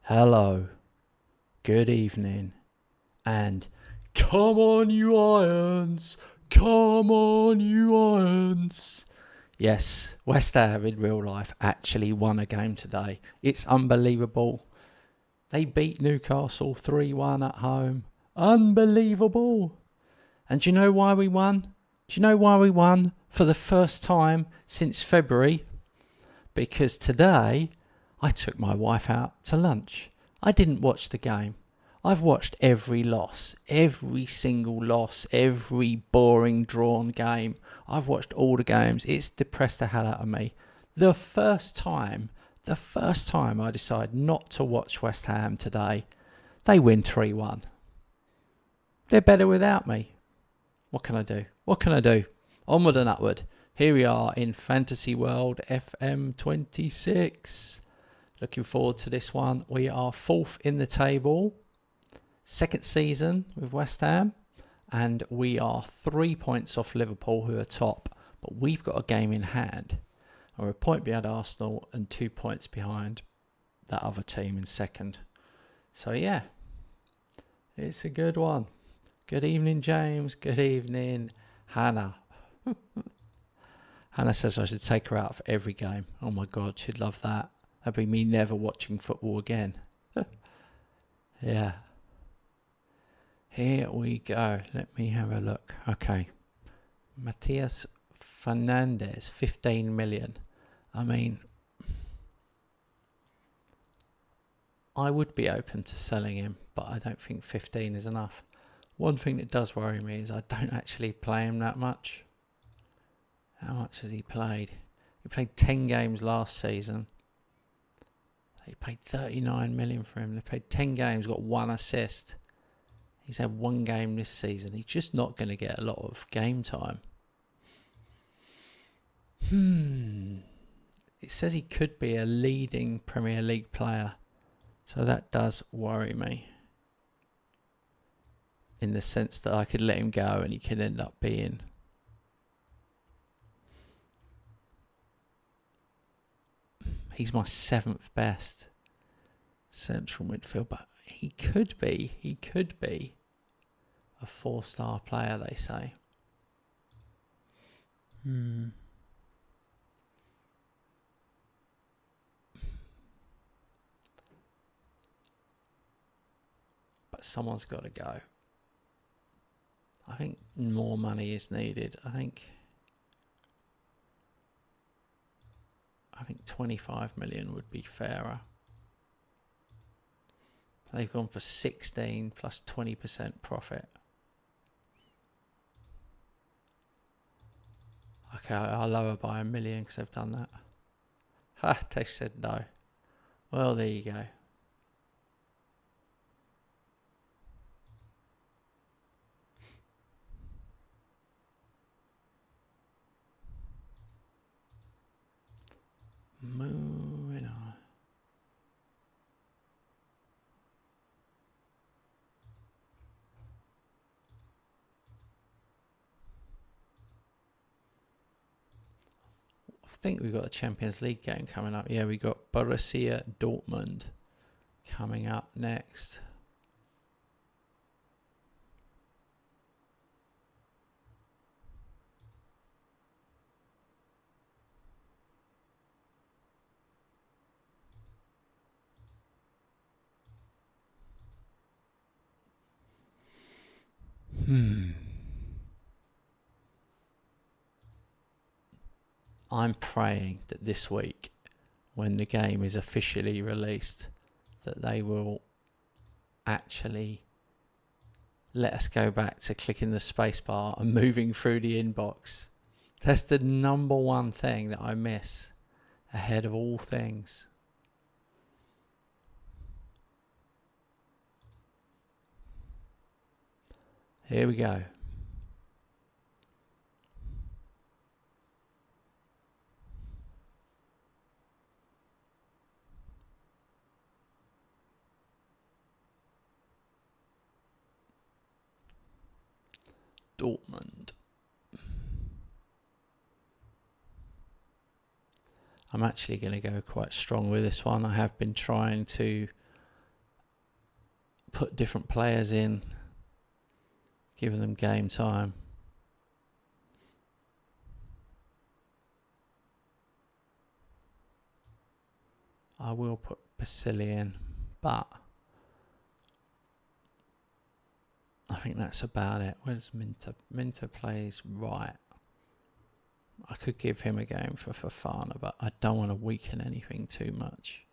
Hello, good evening, and come on, you Irons! Come on, you Irons! Yes, West Ham in real life actually won a game today. It's unbelievable. They beat Newcastle 3-1 at home. Unbelievable. And do you know why we won? Do you know why we won for the first time since February? Because today I took my wife out to lunch. I didn't watch the game. I've watched every loss, every single loss, every boring drawn game. I've watched all the games. It's depressed the hell out of me. The first time I decide not to watch West Ham today, they win 3-1. They're better without me. What can I do? What can I do? Onward and upward. Here we are in Fantasy World FM26. Looking forward to this one. We are 4th in the table. Second season with West Ham. And we are 3 points off Liverpool, who are top. But we've got a game in hand. And we're a point behind Arsenal and 2 points behind that other team in second. So yeah, it's a good one. Good evening, James. Good evening, Hannah. Hannah says I should take her out for every game. Oh my God, she'd love that. That'd be me never watching football again. Yeah. Here we go. Let me have a look. Okay. Matthias Fernandez, 15 million. I mean, I would be open to selling him, but I don't think 15 is enough. One thing that does worry me is I don't actually play him that much. How much has he played? He played 10 games last season. They paid 39 million for him. They played 10 games, got 1 assist. He's had 1 game this season. He's just not going to get a lot of game time. It says he could be a leading Premier League player. So that does worry me. In the sense that I could let him go and he could end up being... He's my 7th best central midfield, but he could be a 4-star player, they say. But someone's got to go. I think more money is needed. I think 25 million would be fairer. They've gone for 16 plus 20% profit. Okay, I'll lower by $1 million because they've done that. Ha, they've said no. Well, there you go. Moving on. I think we've got a Champions League game coming up. Yeah, we got Borussia Dortmund coming up next. I'm praying that this week, when the game is officially released, that they will actually let us go back to clicking the spacebar and moving through the inbox. That's the number one thing that I miss ahead of all things. Here we go. Dortmund. I'm actually going to go quite strong with this one. I have been trying to put different players in, giving them game time. I will put Basili in, but I think that's about it. Where's Minter? Minter plays right. I could give him a game for Fofana, but I don't want to weaken anything too much.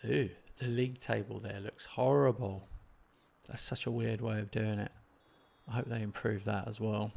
Ooh, the league table there looks horrible. That's such a weird way of doing it. I hope they improve that as well.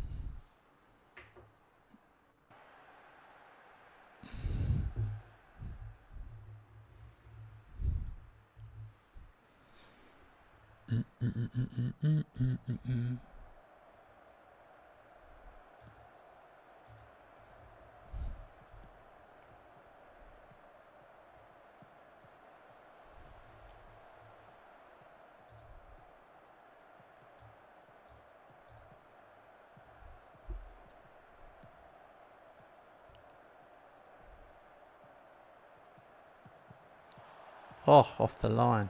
Oh, off the line.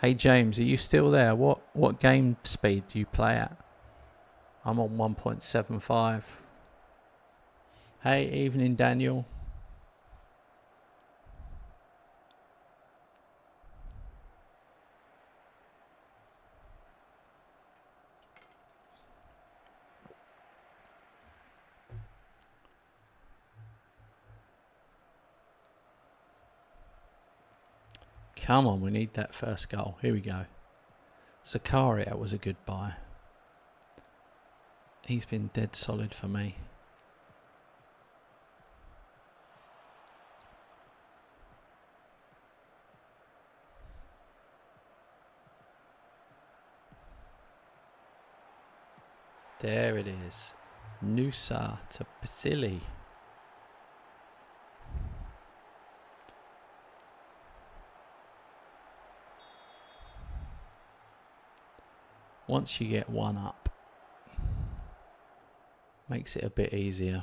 Hey James, are you still there? What game speed do you play at? I'm on 1.75. Hey, evening Daniel. Come on, we need that first goal. Here we go. Zakaria was a good buy. He's been dead solid for me. There it is. Nusa to Basili. Once you get one up, makes it a bit easier.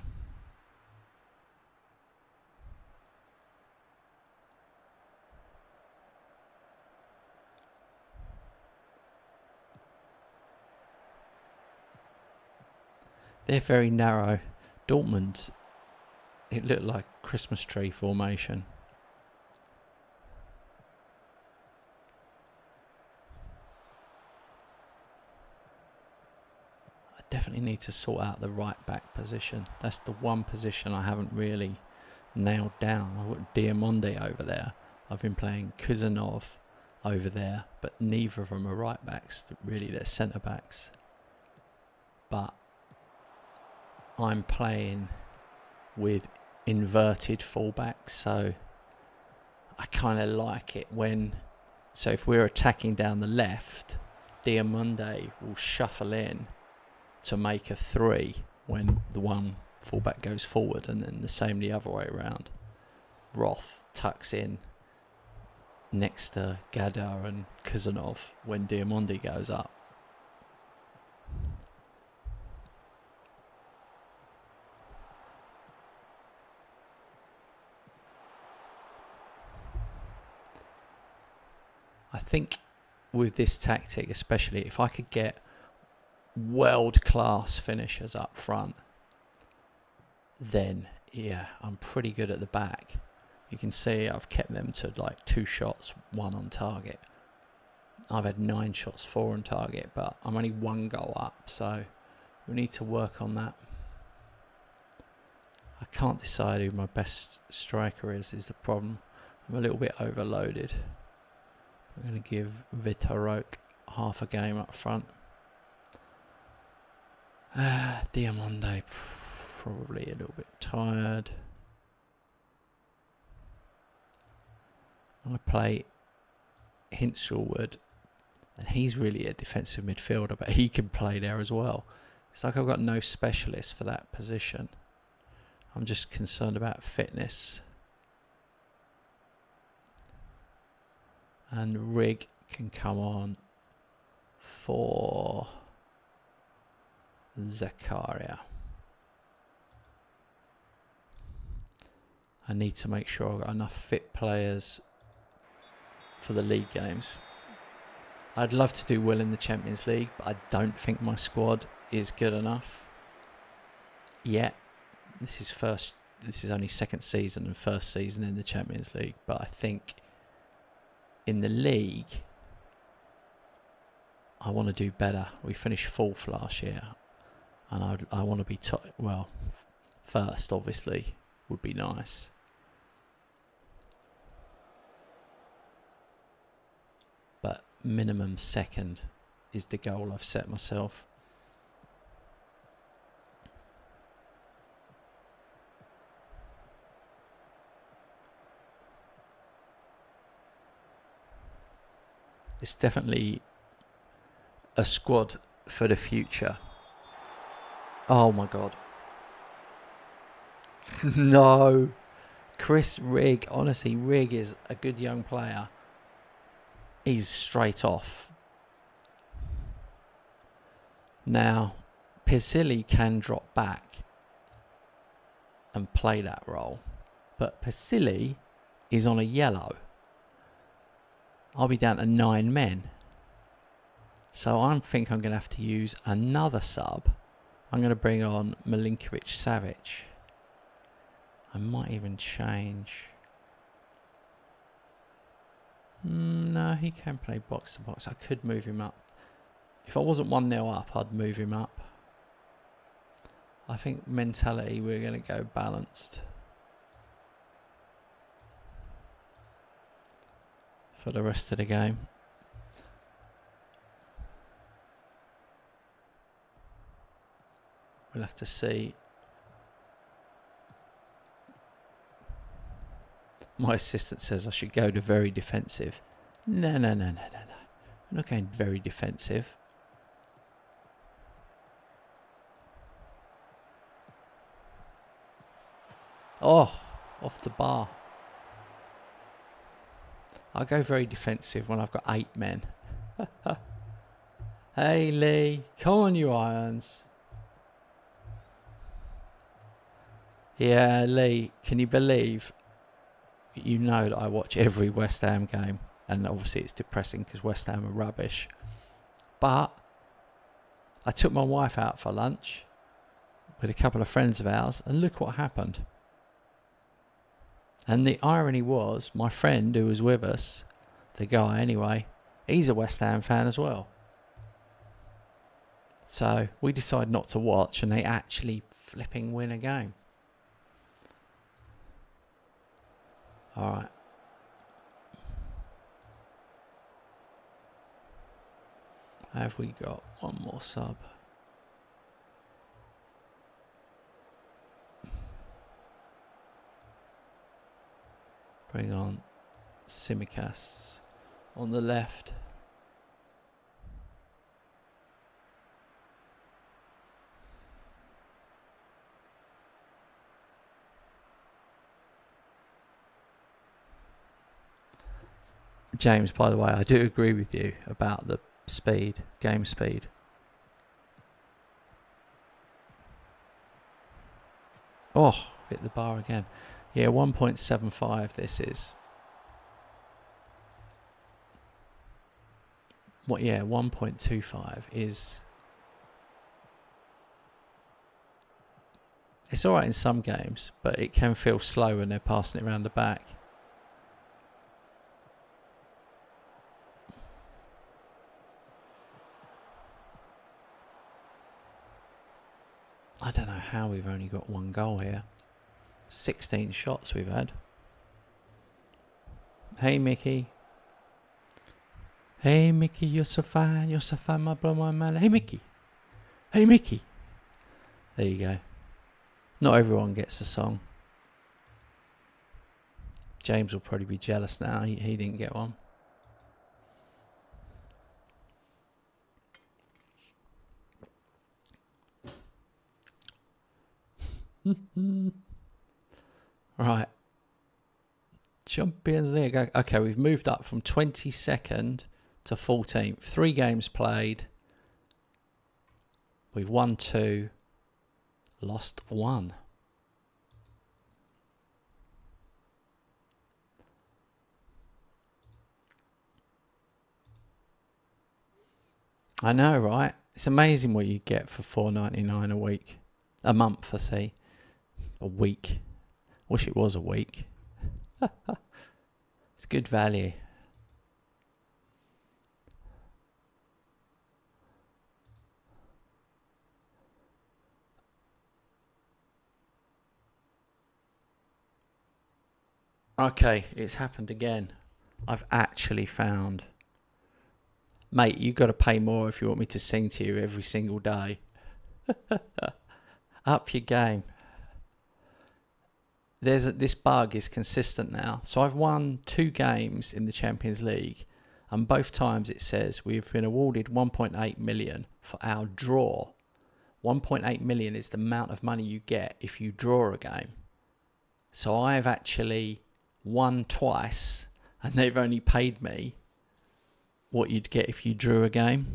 They're very narrow. Dortmund, it looked like Christmas tree formation. I definitely need to sort out the right back position. That's the one position I haven't really nailed down. I've got Diamonde over there. I've been playing Kuzanov over there, but neither of them are right backs. Really, they're centre backs. But I'm playing with inverted fullbacks, so I kind of like it when... So if we're attacking down the left, Diamonde will shuffle in to make a 3 when the one fullback goes forward, and then the same the other way around. Roth tucks in next to Gadar and Kuzanov when Diamonde goes up. I think with this tactic, especially if I could get world-class finishers up front, then yeah, I'm pretty good at the back. You can see I've kept them to like 2 shots, 1 on target. I've had 9 shots, 4 on target, but I'm only 1 goal up, so we need to work on that. I can't decide who my best striker is the problem. I'm a little bit overloaded. I'm going to give Vitarok half a game up front. Diamonde probably a little bit tired. I'm going to play Hinshelwood, and he's really a defensive midfielder, but he can play there as well. It's like I've got no specialist for that position. I'm just concerned about fitness. And Rig can come on for Zakaria. I need to make sure I've got enough fit players for the league games. I'd love to do well in the Champions League, but I don't think my squad is good enough yet. This is only second season and first season in the Champions League, but I think in the league I want to do better. We finished fourth last year, and I want to be first obviously would be nice. But minimum second is the goal I've set myself. It's definitely a squad for the future. Oh my God. No. Chris Rigg. Honestly, Rigg is a good young player. He's straight off. Now, Pizzilli can drop back and play that role. But Pizzilli is on a yellow. I'll be down to 9 men. So I think I'm going to have to use another sub. I'm going to bring on Milinkovic-Savic. I might even change. No, he can play box to box. I could move him up. If I wasn't 1-0 up, I'd move him up. I think mentality, we're going to go balanced for the rest of the game. We'll have to see. My assistant says I should go to very defensive. No. I'm not going very defensive. Oh, off the bar. I'll go very defensive when I've got 8 men. Hey, Lee. Come on, you irons. Yeah, Lee, can you believe? You know that I watch every West Ham game. And obviously it's depressing because West Ham are rubbish. But I took my wife out for lunch with a couple of friends of ours. And look what happened. And the irony was, my friend who was with us, the guy anyway, he's a West Ham fan as well. So we decided not to watch, and they actually flipping win a game. Alright. Have we got one more sub? Bring on Simicast on the left. James, by the way, I do agree with you about the speed, game speed. Oh, hit the bar again. Yeah, 1.75 this is. What? Yeah, 1.25 is. It's alright in some games, but it can feel slow when they're passing it around the back. I don't know how we've only got 1 goal here. 16 shots we've had. Hey, Mickey. Hey, Mickey, you're so fine, my bro, my man. Hey, Mickey. Hey, Mickey. There you go. Not everyone gets the song. James will probably be jealous now. He didn't get one. Right. Champions League. Okay, we've moved up from 22nd to 14th. 3 games played. We've won 2, lost 1. I know, right? It's amazing what you get for $4.99 a week. A month, I see. A week. Wish it was a week. It's good value. Okay, it's happened again. I've actually found... Mate, you've got to pay more if you want me to sing to you every single day. Up your game. This bug is consistent now. So I've won 2 games in the Champions League, and both times it says we've been awarded 1.8 million for our draw. 1.8 million is the amount of money you get if you draw a game. So I've actually won twice, and they've only paid me what you'd get if you drew a game.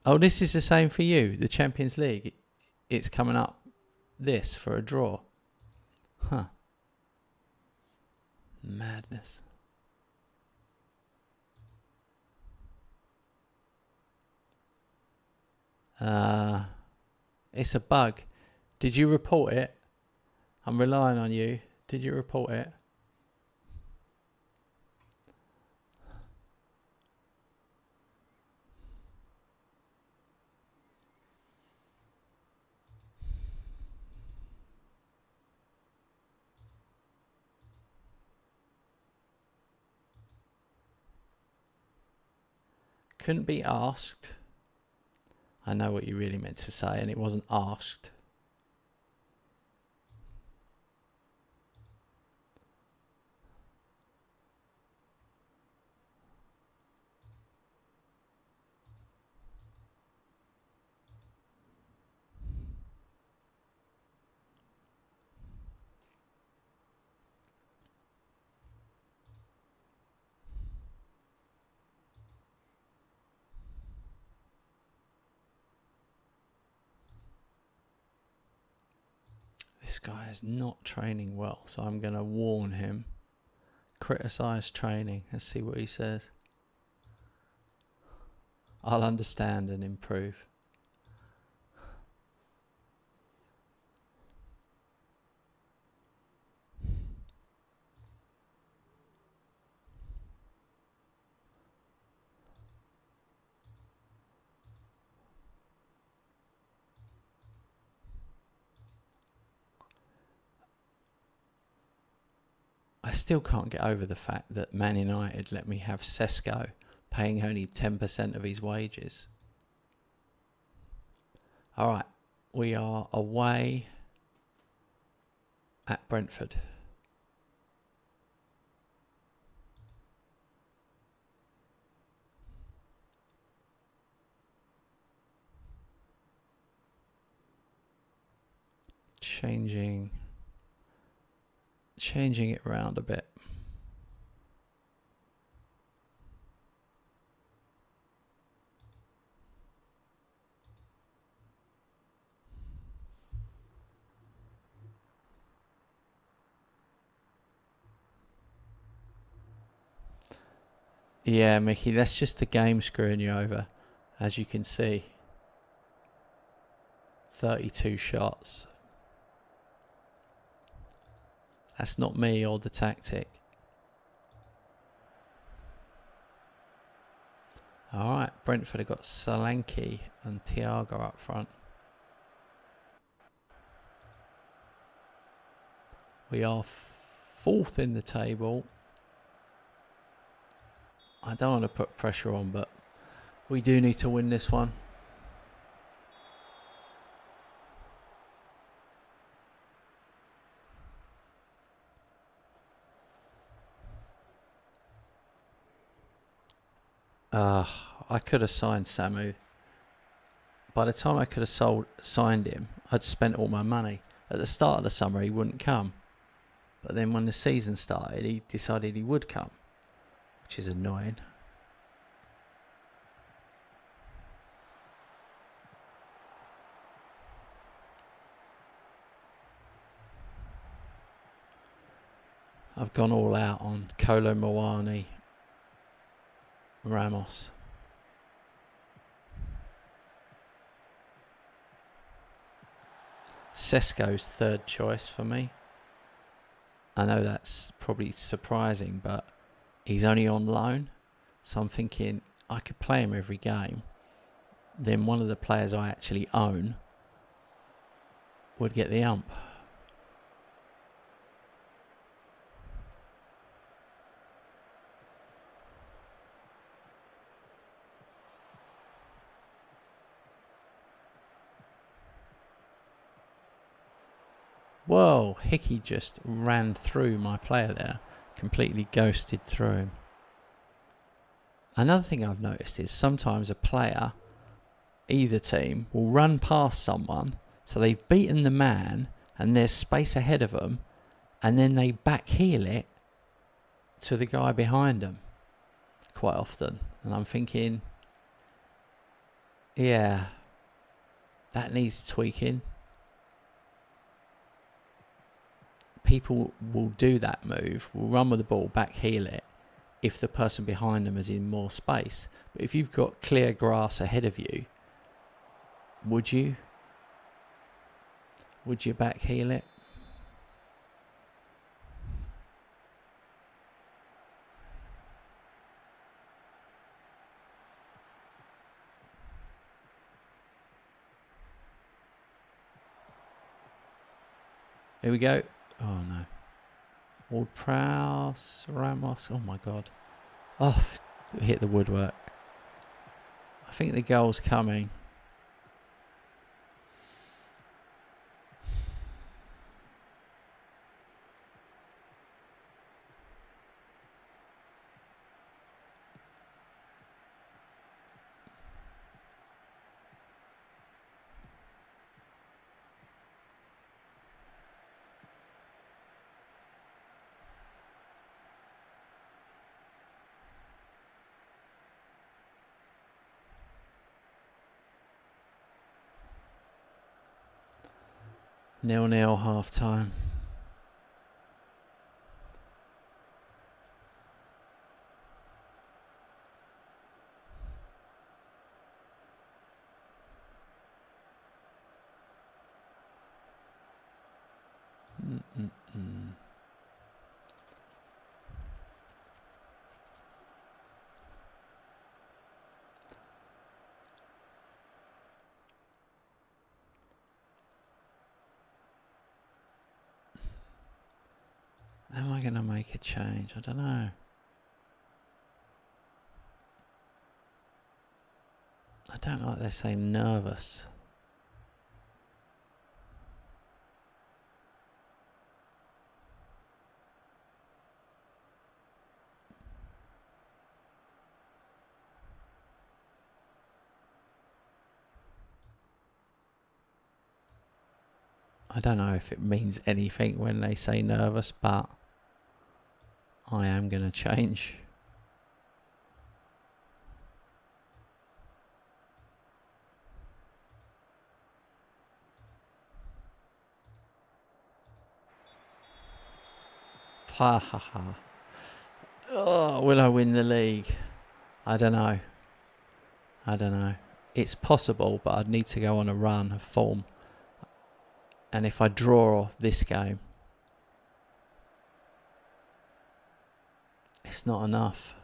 Oh, this is the same for you, the Champions League. It's coming up this for a draw. Huh. Madness. It's a bug. Did you report it? I'm relying on you. Did you report it? Couldn't be asked. I know what you really meant to say, and it wasn't asked. This guy is not training well, so I'm going to warn him. Criticise training and see what he says. I'll understand and improve. I still can't get over the fact that Man United let me have Sesko paying only 10% of his wages. All right, we are away at Brentford. Changing it around a bit. Yeah, Mickey, that's just the game screwing you over, as you can see. 32 shots. That's not me or the tactic. Alright, Brentford have got Solanke and Thiago up front. We are 4th in the table. I don't want to put pressure on, but we do need to win this one. I could have signed Samu. By the time I could have signed him, I'd spent all my money. At the start of the summer, he wouldn't come. But then when the season started, he decided he would come, which is annoying. I've gone all out on Kolo Muani, Ramos. Sesko's third choice for me. I know that's probably surprising, but he's only on loan. So I'm thinking I could play him every game. Then one of the players I actually own would get the ump. Whoa, Hickey just ran through my player there. Completely ghosted through him. Another thing I've noticed is sometimes a player, either team, will run past someone, so they've beaten the man and there's space ahead of them, and then they backheel it to the guy behind them quite often. And I'm thinking, yeah, that needs tweaking. People will do that move, will run with the ball, backheel it, if the person behind them is in more space. But if you've got clear grass ahead of you, would you backheel it? Here we go. Oh no. Ward-Prowse, Ramos. Oh my god. Oh, hit the woodwork. I think the goal's coming. Nil-nil half time. Am I going to make a change? I don't know. I don't like they say nervous. I don't know if it means anything when they say nervous, but I am going to change. Ha ha ha. Oh, will I win the league? I don't know. It's possible, but I'd need to go on a run of form. And if I draw this game, it's not enough.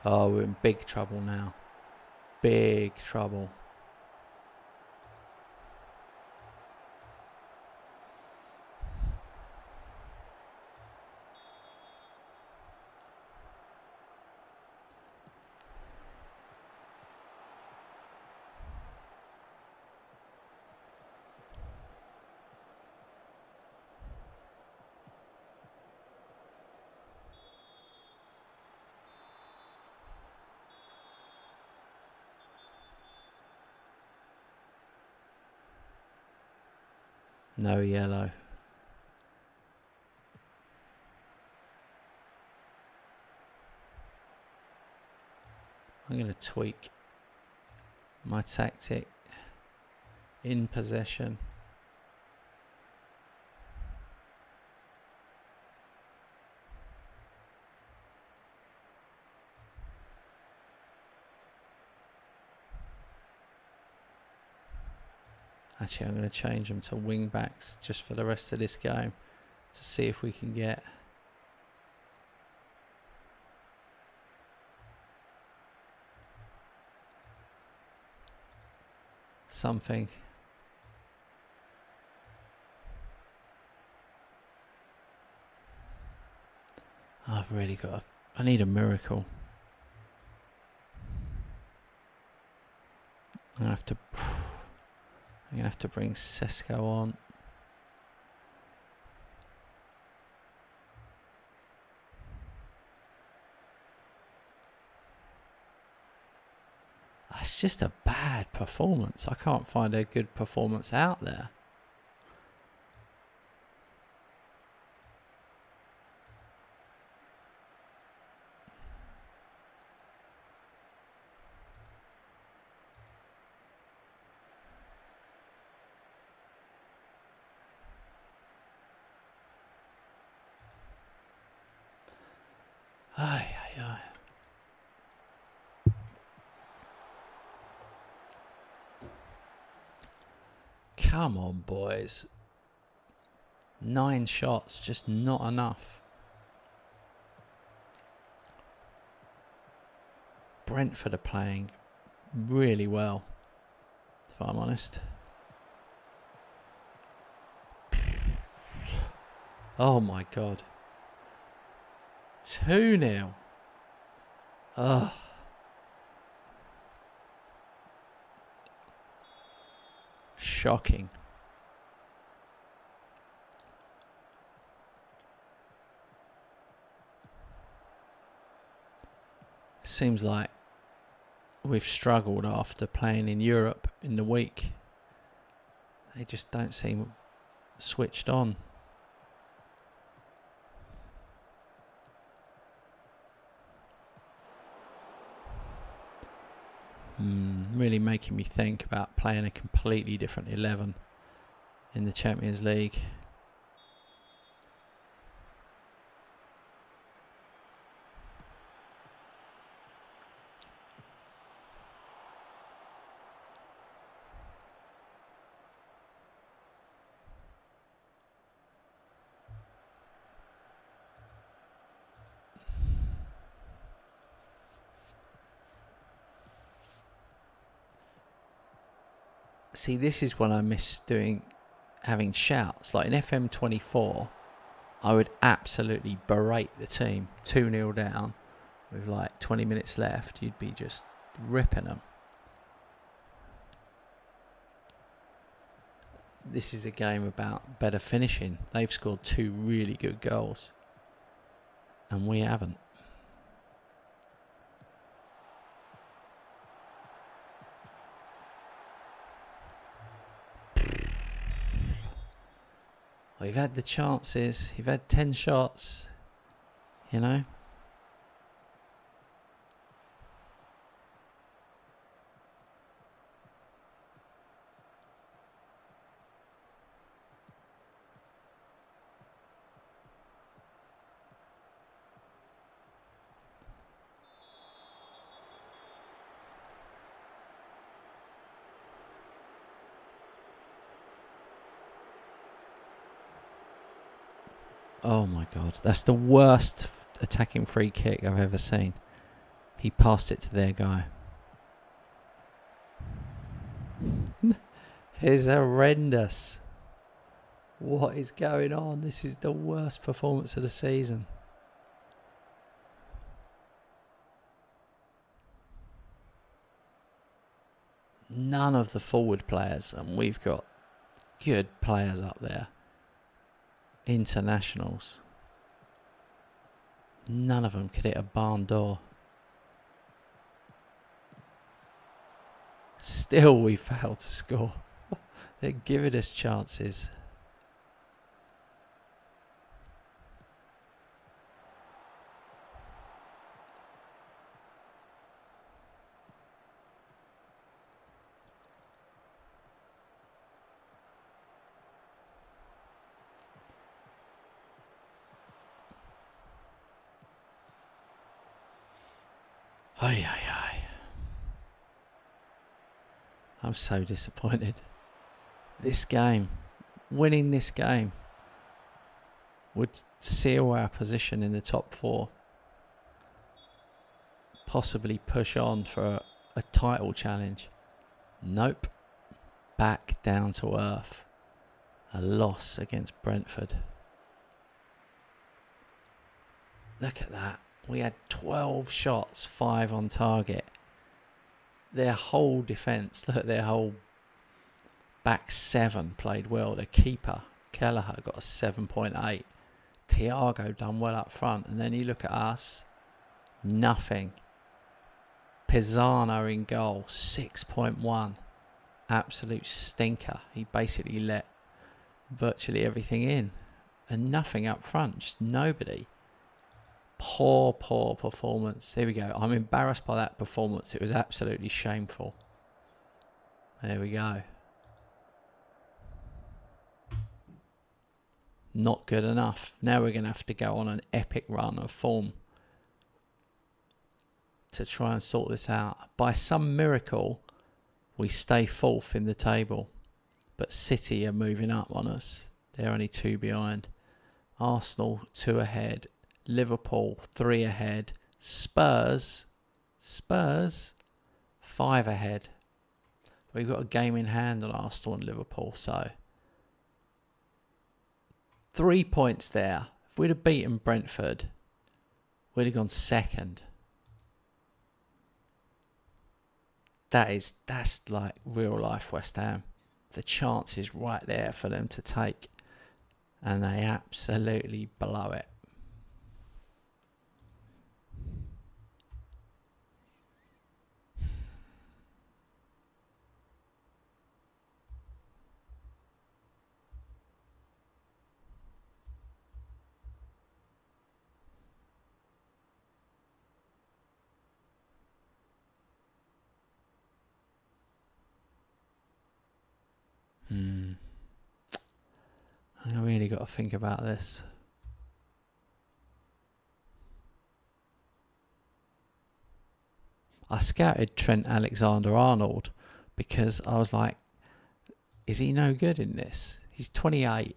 Oh, we're in big trouble now. Big trouble. No yellow. I'm going to tweak my tactic in possession. Actually, I'm going to change them to wing backs just for the rest of this game to see if we can get something. I've really got I need a miracle. I'm going to have to bring Sesko on. It's just a bad performance. I can't find a good performance out there. Ay, ay, ay. Come on, boys. 9 shots, just not enough. Brentford are playing really well, if I'm honest. Oh my God. 2-0. Ugh. Shocking. Seems like we've struggled after playing in Europe in the week. They just don't seem switched on. Really making me think about playing a completely different 11 in the Champions League. See, this is what I miss doing, having shouts. Like in FM24, I would absolutely berate the team 2-0 down with like 20 minutes left. You'd be just ripping them. This is a game about better finishing. They've scored 2 really good goals and we haven't. You've had the chances, you've had 10 shots, you know. Oh my God, that's the worst attacking free kick I've ever seen. He passed it to their guy. It's horrendous. What is going on? This is the worst performance of the season. None of the forward players, and we've got good players up there. Internationals. None of them could hit a barn door. Still we failed to score. They're giving us chances. Ay, ay, ay. I'm so disappointed. This game, winning this game, would seal our position in the top 4. Possibly push on for a title challenge. Nope. Back down to earth. A loss against Brentford. Look at that. We had 12 shots, 5 on target. Their whole defence, look at their whole back 7 played well. The keeper, Kelleher, got a 7.8. Thiago done well up front. And then you look at us, nothing. Pisano in goal, 6.1. Absolute stinker. He basically let virtually everything in. And nothing up front, just nobody. Poor performance. Here we go. I'm embarrassed by that performance. It was absolutely shameful. There we go. Not good enough. Now we're going to have to go on an epic run of form to try and sort this out. By some miracle, we stay 4th in the table. But City are moving up on us. They're only 2 behind. Arsenal 2 ahead. Liverpool 3 ahead. Spurs 5 ahead. We've got a game in hand on Arsenal and Liverpool, so 3 points there. If we'd have beaten Brentford, we'd have gone 2nd. That's like real life West Ham. The chance is right there for them to take, and they absolutely blow it. I really got to think about this. I scouted Trent Alexander-Arnold because I was like, is he no good in this? He's 28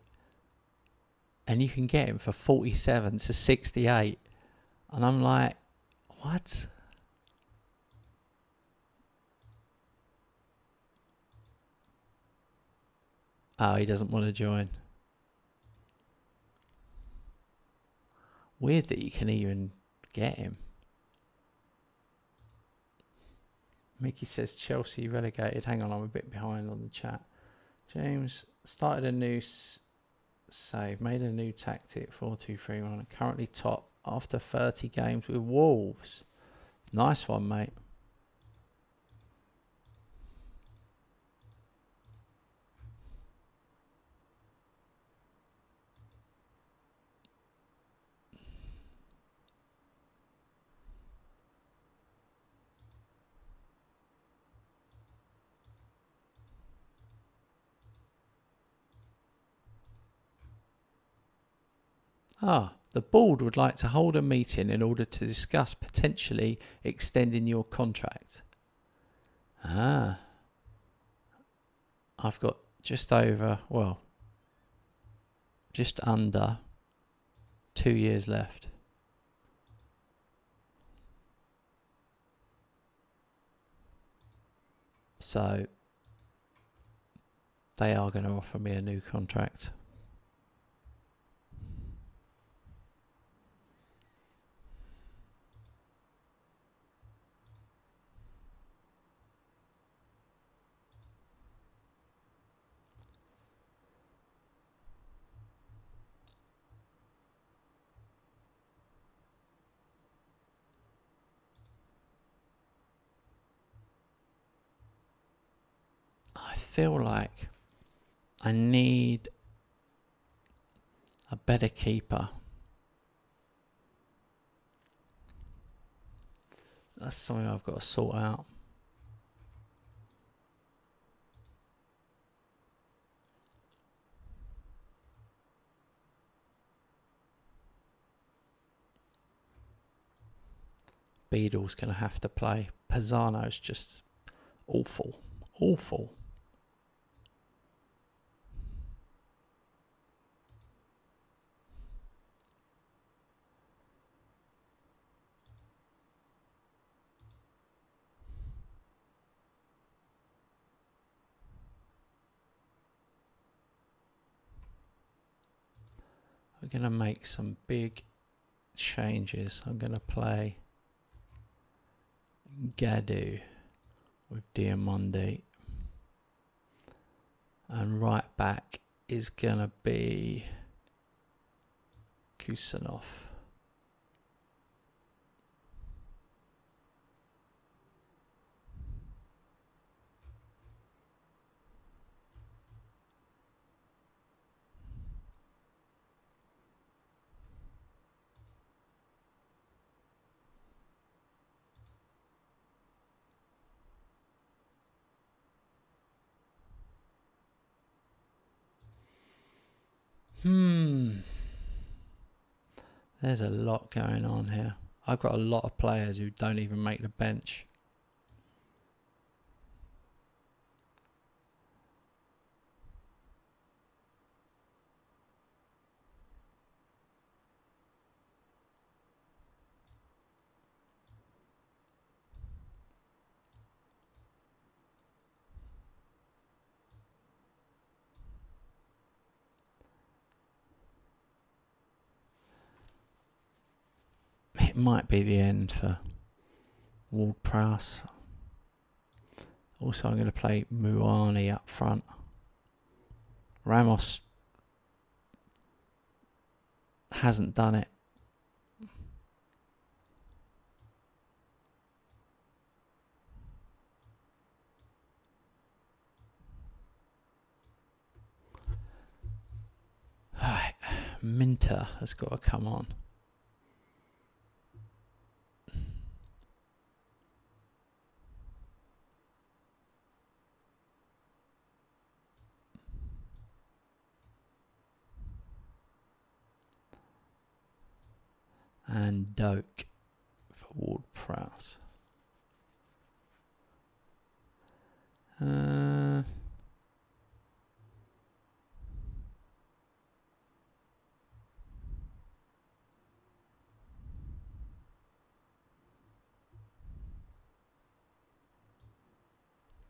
and you can get him for 47 to 68. And I'm like, what? Oh, he doesn't want to join. Weird that you can even get him. Mickey says Chelsea relegated. Hang on, I'm a bit behind on the chat. James started a new save, made a new tactic, 4-2-3-1. Currently top after 30 games with Wolves. Nice one, mate. The board would like to hold a meeting in order to discuss potentially extending your contract. I've got just under 2 years left. So they are going to offer me a new contract. I feel like I need a better keeper. That's something I've got to sort out. Beadle's going to have to play. Pisano's just awful. Awful. We're going to make some big changes. I'm going to play Gadu with Diamondi. And right back is going to be Kusanov. There's a lot going on here. I've got a lot of players who don't even make the bench. It might be the end for Ward-Prowse. Also, I'm going to play Muani up front. Ramos hasn't done it. Alright, Minter has got to come on. And Doak for Ward-Prowse.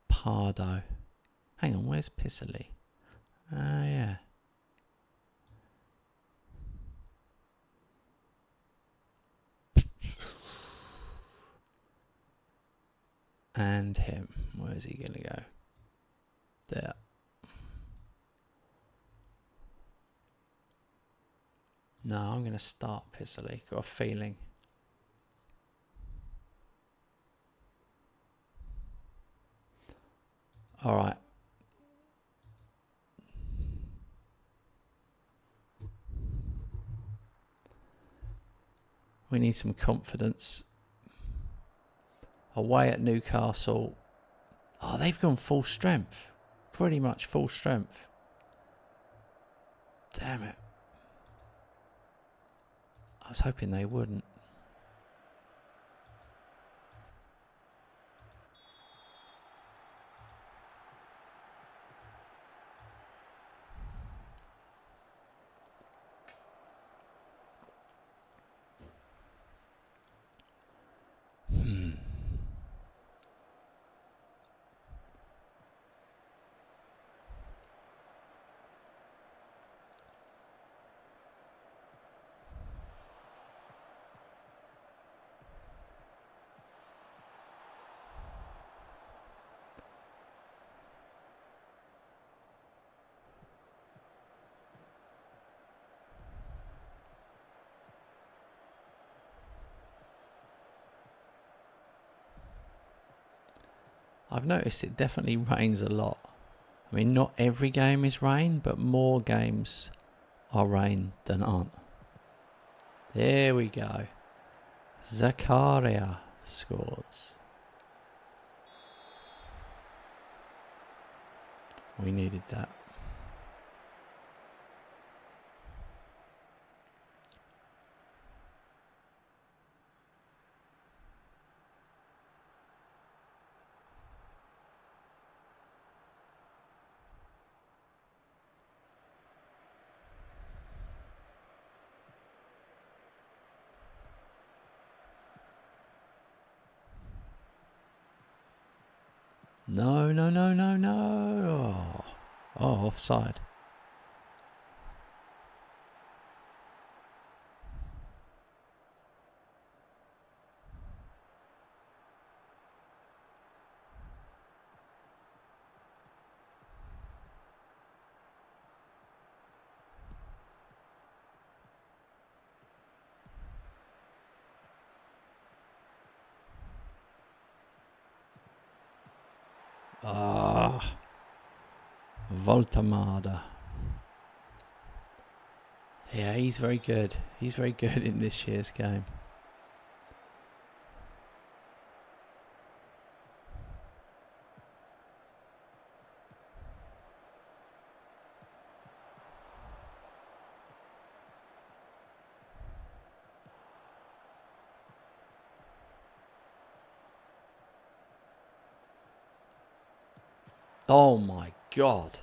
Pardo. Hang on, where's Pisserly? Yeah. And him. Where's he going to go? There. No, I'm going to start Pisserly. Got a feeling. All right. We need some confidence. Away at Newcastle. Oh, they've gone full strength. Pretty much full strength. Damn it. I was hoping they wouldn't. I've noticed it definitely rains a lot. I mean, not every game is rain, but more games are rain than aren't. There we go. Zakaria scores. We needed that. No, no, no, no, no. Oh, offside. Ah, Voltamada. Yeah, he's very good. He's very good in this year's game. Oh my God.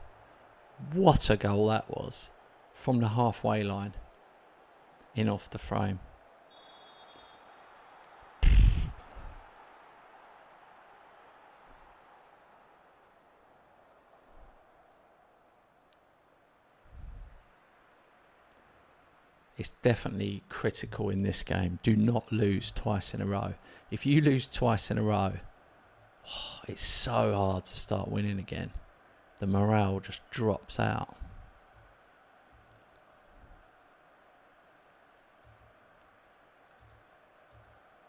What a goal that was. From the halfway line. In off the frame. It's definitely critical in this game. Do not lose twice in a row. If you lose twice in a row, it's so hard to start winning again. The morale just drops out.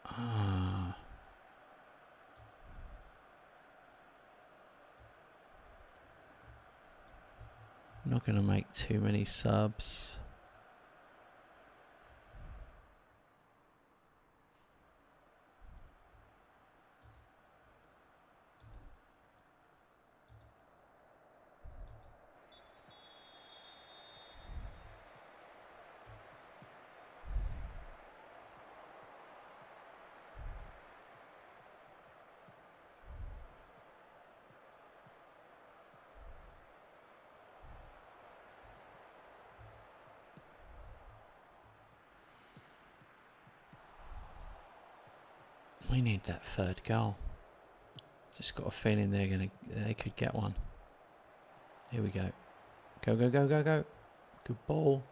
I'm not going to make too many subs. We need that third goal. Just got a feeling they could get one. Here we go. Go, go, go, go, go. Good ball.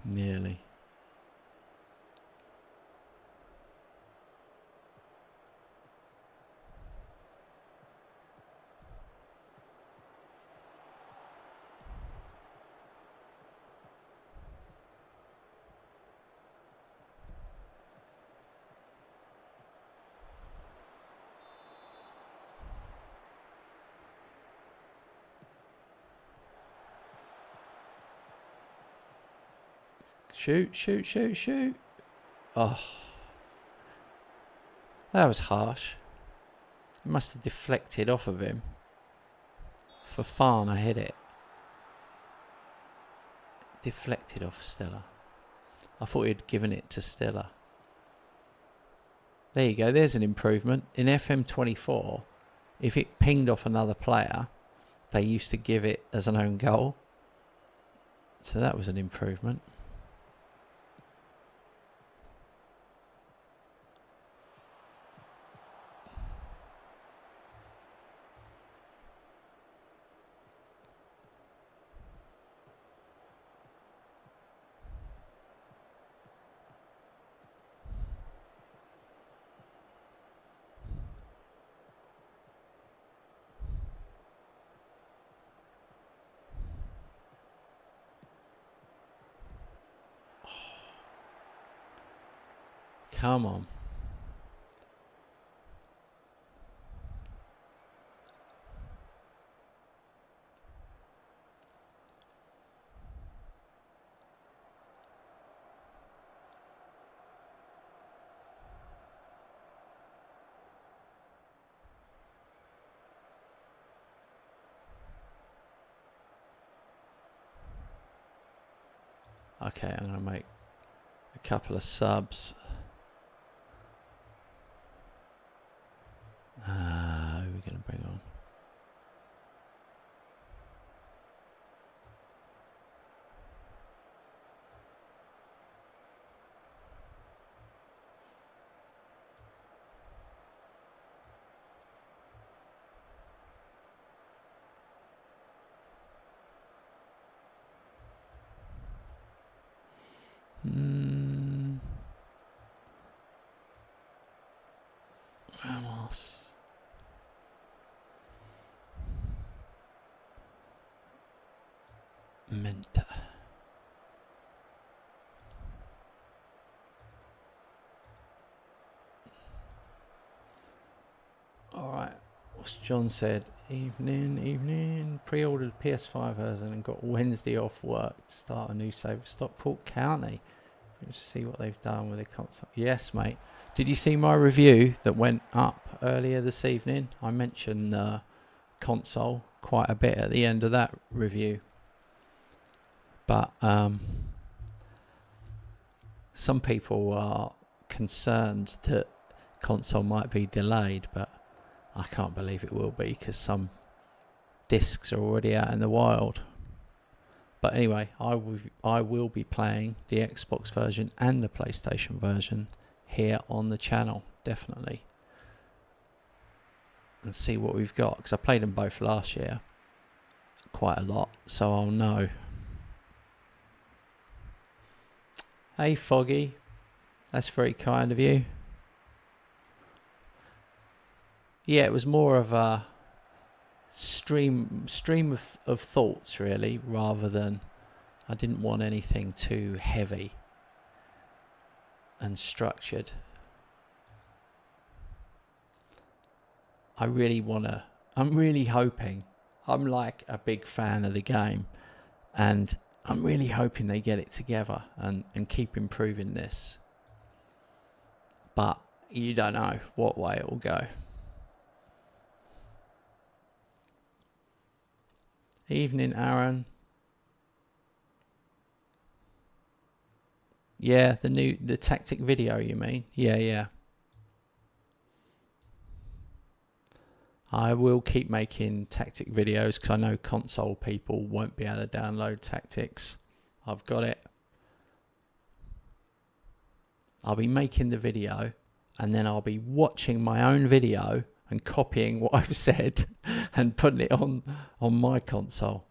Nearly. Shoot, shoot, shoot, shoot. Oh. That was harsh. It must have deflected off of him. For fun, I hit it. Deflected off Stella. I thought he'd given it to Stella. There you go, there's an improvement. In FM24, if it pinged off another player, they used to give it as an own goal. So that was an improvement. Come on. Okay, I'm going to make a couple of subs. Who are we going to bring on? Mint. Alright, what's John said? Evening. Pre-ordered PS5 version and got Wednesday off work to start a new save. Stockport County. Let's see what they've done with the console. Yes, mate. Did you see my review that went up earlier this evening? I mentioned console quite a bit at the end of that review. But some people are concerned that console might be delayed, but I can't believe it will be because some discs are already out in the wild. But anyway, I will be playing the Xbox version and the PlayStation version here on the channel, definitely. And see what we've got, because I played them both last year quite a lot, so I'll know. Hey Foggy, that's very kind of you. Yeah, it was more of a stream of thoughts really, rather than, I didn't want anything too heavy and structured. I'm really hoping, I'm like a big fan of the game, and I'm really hoping they get it together and keep improving this. But you don't know what way it will go. Evening, Aaron. Yeah, the tactic video, you mean? Yeah. I will keep making tactic videos because I know console people won't be able to download tactics. I've got it. I'll be making the video and then I'll be watching my own video and copying what I've said and putting it on my console.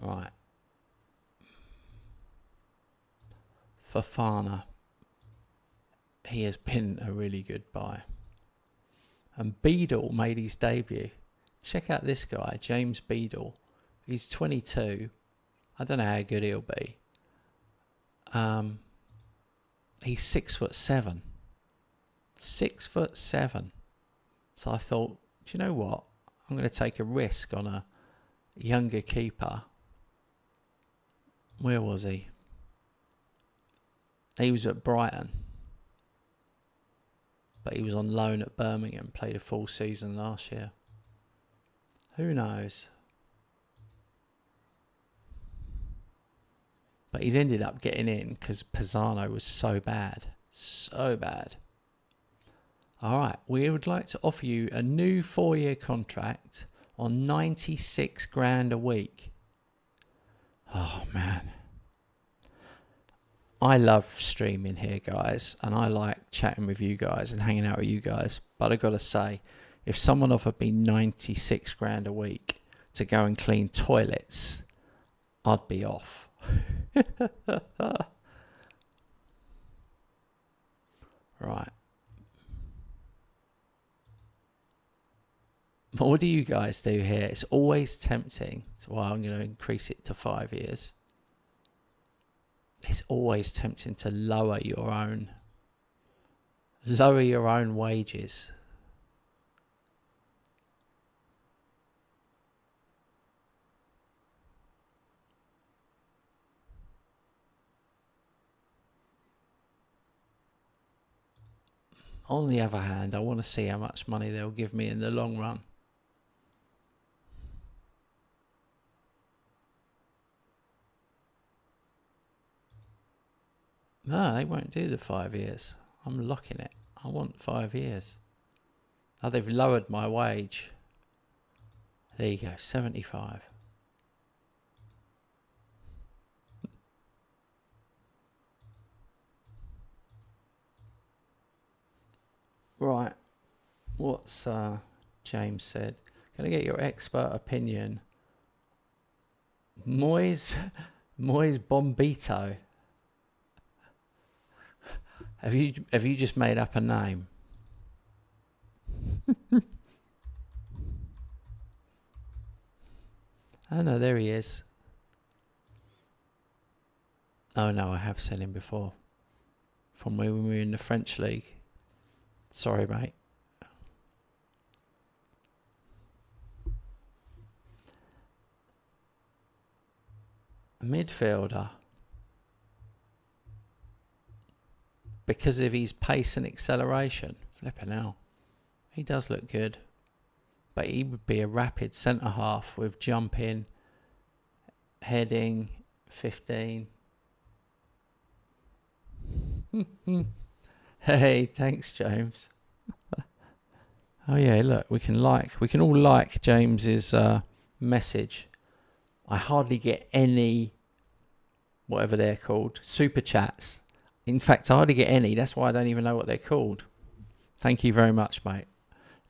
Right. Fafana. He has been a really good buy. And Beadle made his debut. Check out this guy, James Beadle. He's 22. I don't know how good he'll be. He's 6'7". 6'7". So I thought, do you know what? I'm going to take a risk on a younger keeper. Where was he? He was at Brighton. But he was on loan at Birmingham. Played a full season last year. Who knows? But he's ended up getting in because Pisano was so bad. So bad. Alright, we would like to offer you a new 4-year contract on 96 grand a week. Oh man. I love streaming here, guys, and I like chatting with you guys and hanging out with you guys. But I got to say, if someone offered me 96 grand a week to go and clean toilets, I'd be off. Right. What do you guys do here? It's always tempting. Well, I'm going to increase it to 5 years. It's always tempting to lower your own wages. On the other hand, I want to see how much money they'll give me in the long run. No, they won't do the 5 years. I'm locking it. I want 5 years. Oh, they've lowered my wage. There you go, 75. Right. What's James said? Can I get your expert opinion? Moyes Moyes Bombito. Have you just made up a name? Oh no, there he is. Oh no, I have seen him before. From when we were in the French league. Sorry, mate. A midfielder. Because of his pace and acceleration. Flipping hell. He does look good. But he would be a rapid centre-half with jumping, heading, 15. Hey, thanks, James. Oh yeah, look, we can all like James's message. I hardly get any, whatever they're called, super chats. In fact, I hardly get any. That's why I don't even know what they're called. Thank you very much, mate.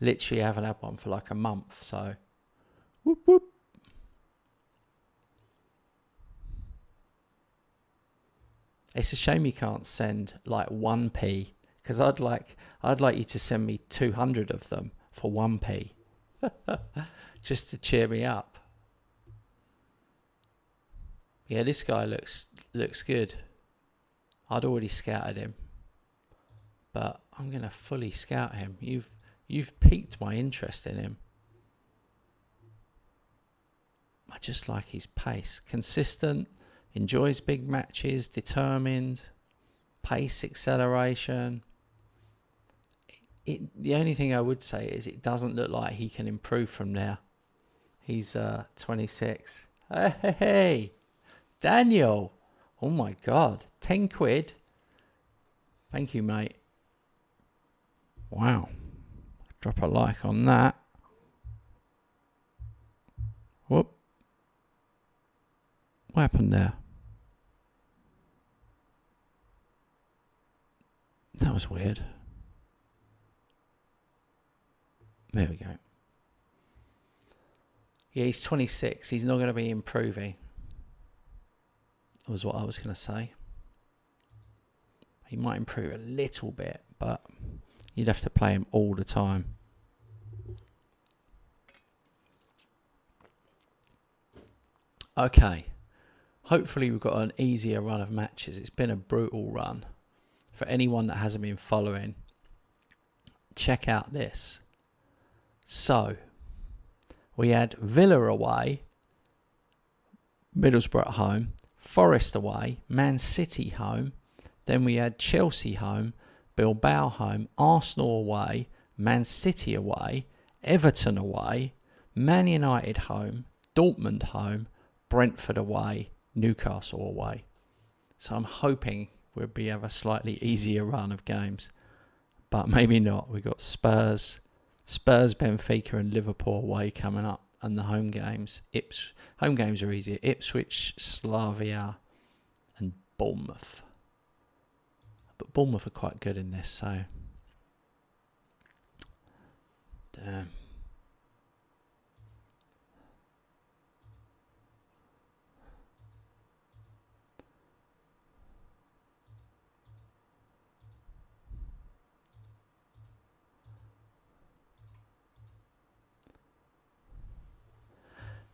Literally haven't had one for like a month, so whoop whoop. It's a shame you can't send like 1p, because I'd like you to send me 200 of them for 1p, just to cheer me up. Yeah, this guy looks good. I'd already scouted him, but I'm gonna fully scout him. You've piqued my interest in him. I just like his pace, consistent. Enjoys big matches, determined, pace, acceleration. The only thing I would say is it doesn't look like he can improve from there. He's 26. Hey, Daniel. Oh my God, 10 quid. Thank you, mate. Wow. Drop a like on that. Whoop. What happened there? That was weird. There we go. Yeah, he's 26. He's not going to be improving. That was what I was going to say. He might improve a little bit, but you'd have to play him all the time. Okay. Hopefully we've got an easier run of matches. It's been a brutal run. For anyone that hasn't been following, check out this. So, we had Villa away, Middlesbrough at home, Forest away, Man City home. Then we had Chelsea home, Bilbao home, Arsenal away, Man City away, Everton away, Man United home, Dortmund home, Brentford away, Newcastle away. So I'm hoping we'll have a slightly easier run of games, but maybe not. We've got Spurs, Benfica and Liverpool away coming up, and the home games. Home games are easier. Ipswich, Slavia and Bournemouth. But Bournemouth are quite good in this, so damn.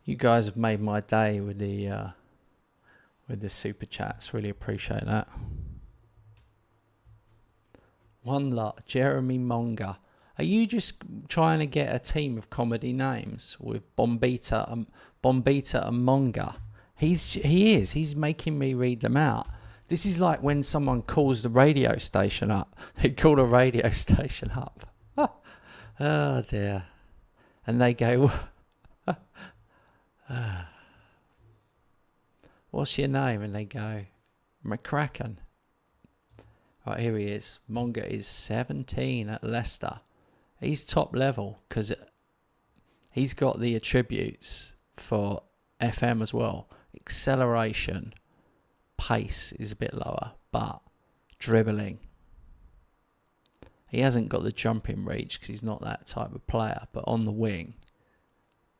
You guys have made my day with the super chats. Really appreciate that. One lot, Jeremy Monga. Are you just trying to get a team of comedy names with Bombita and Monga? He is. He's making me read them out. This is like when someone calls the radio station up. They call a radio station up. Oh dear. And they go, what's your name? And they go, McCracken. Right, here he is. Monga is 17 at Leicester. He's top level because he's got the attributes for FM as well. Acceleration, pace is a bit lower, but dribbling. He hasn't got the jumping reach because he's not that type of player, but on the wing.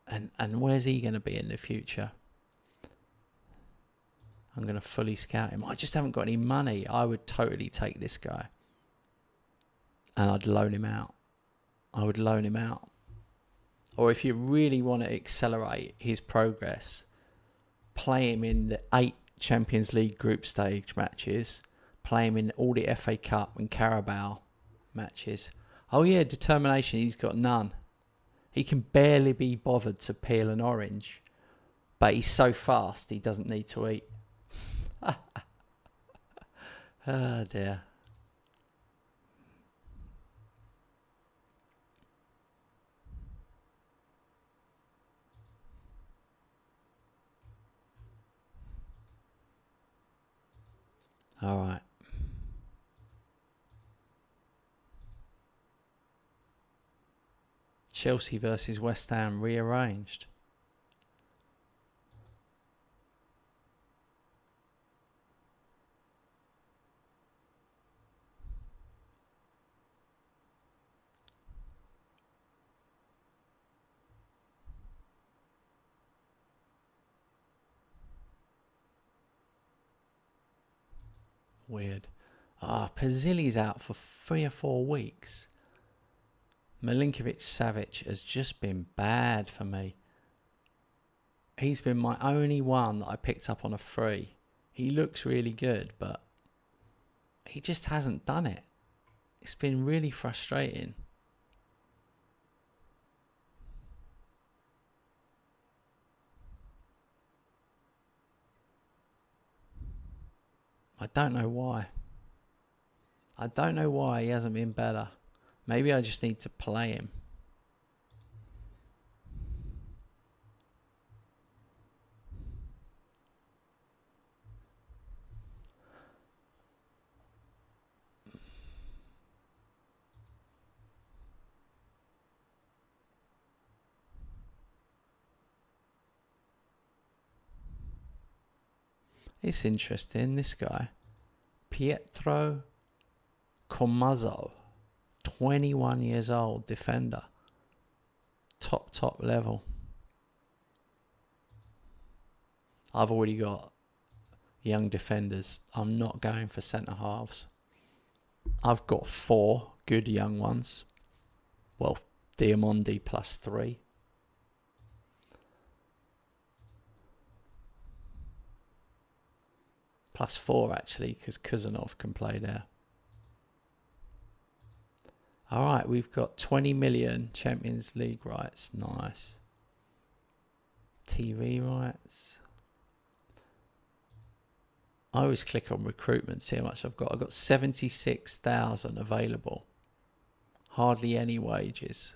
And where's he going to be in the future? I'm going to fully scout him. I just haven't got any money. I would totally take this guy. And I'd loan him out. I would loan him out. Or if you really want to accelerate his progress, play him in the 8 Champions League group stage matches. Play him in all the FA Cup and Carabao matches. Oh yeah, determination, he's got none. He can barely be bothered to peel an orange. But he's so fast, he doesn't need to eat. Oh dear. All right. Chelsea versus West Ham rearranged. Weird. Pazili's out for 3 or 4 weeks. Milinkovic-Savic has just been bad for me. He's been my only one that I picked up on a free. He looks really good, but he just hasn't done it. It's been really frustrating. I don't know why. I don't know why he hasn't been better. Maybe I just need to play him. It's interesting, this guy. Pietro Comazzo. 21 years old, defender. Top level. I've already got young defenders. I'm not going for centre halves. I've got 4 good young ones. Well, Diamondi +3. +4 actually, because Kuzanov can play there. Alright, we've got 20 million Champions League rights. Nice. TV rights. I always click on recruitment, see how much I've got. I've got 76,000 available. Hardly any wages.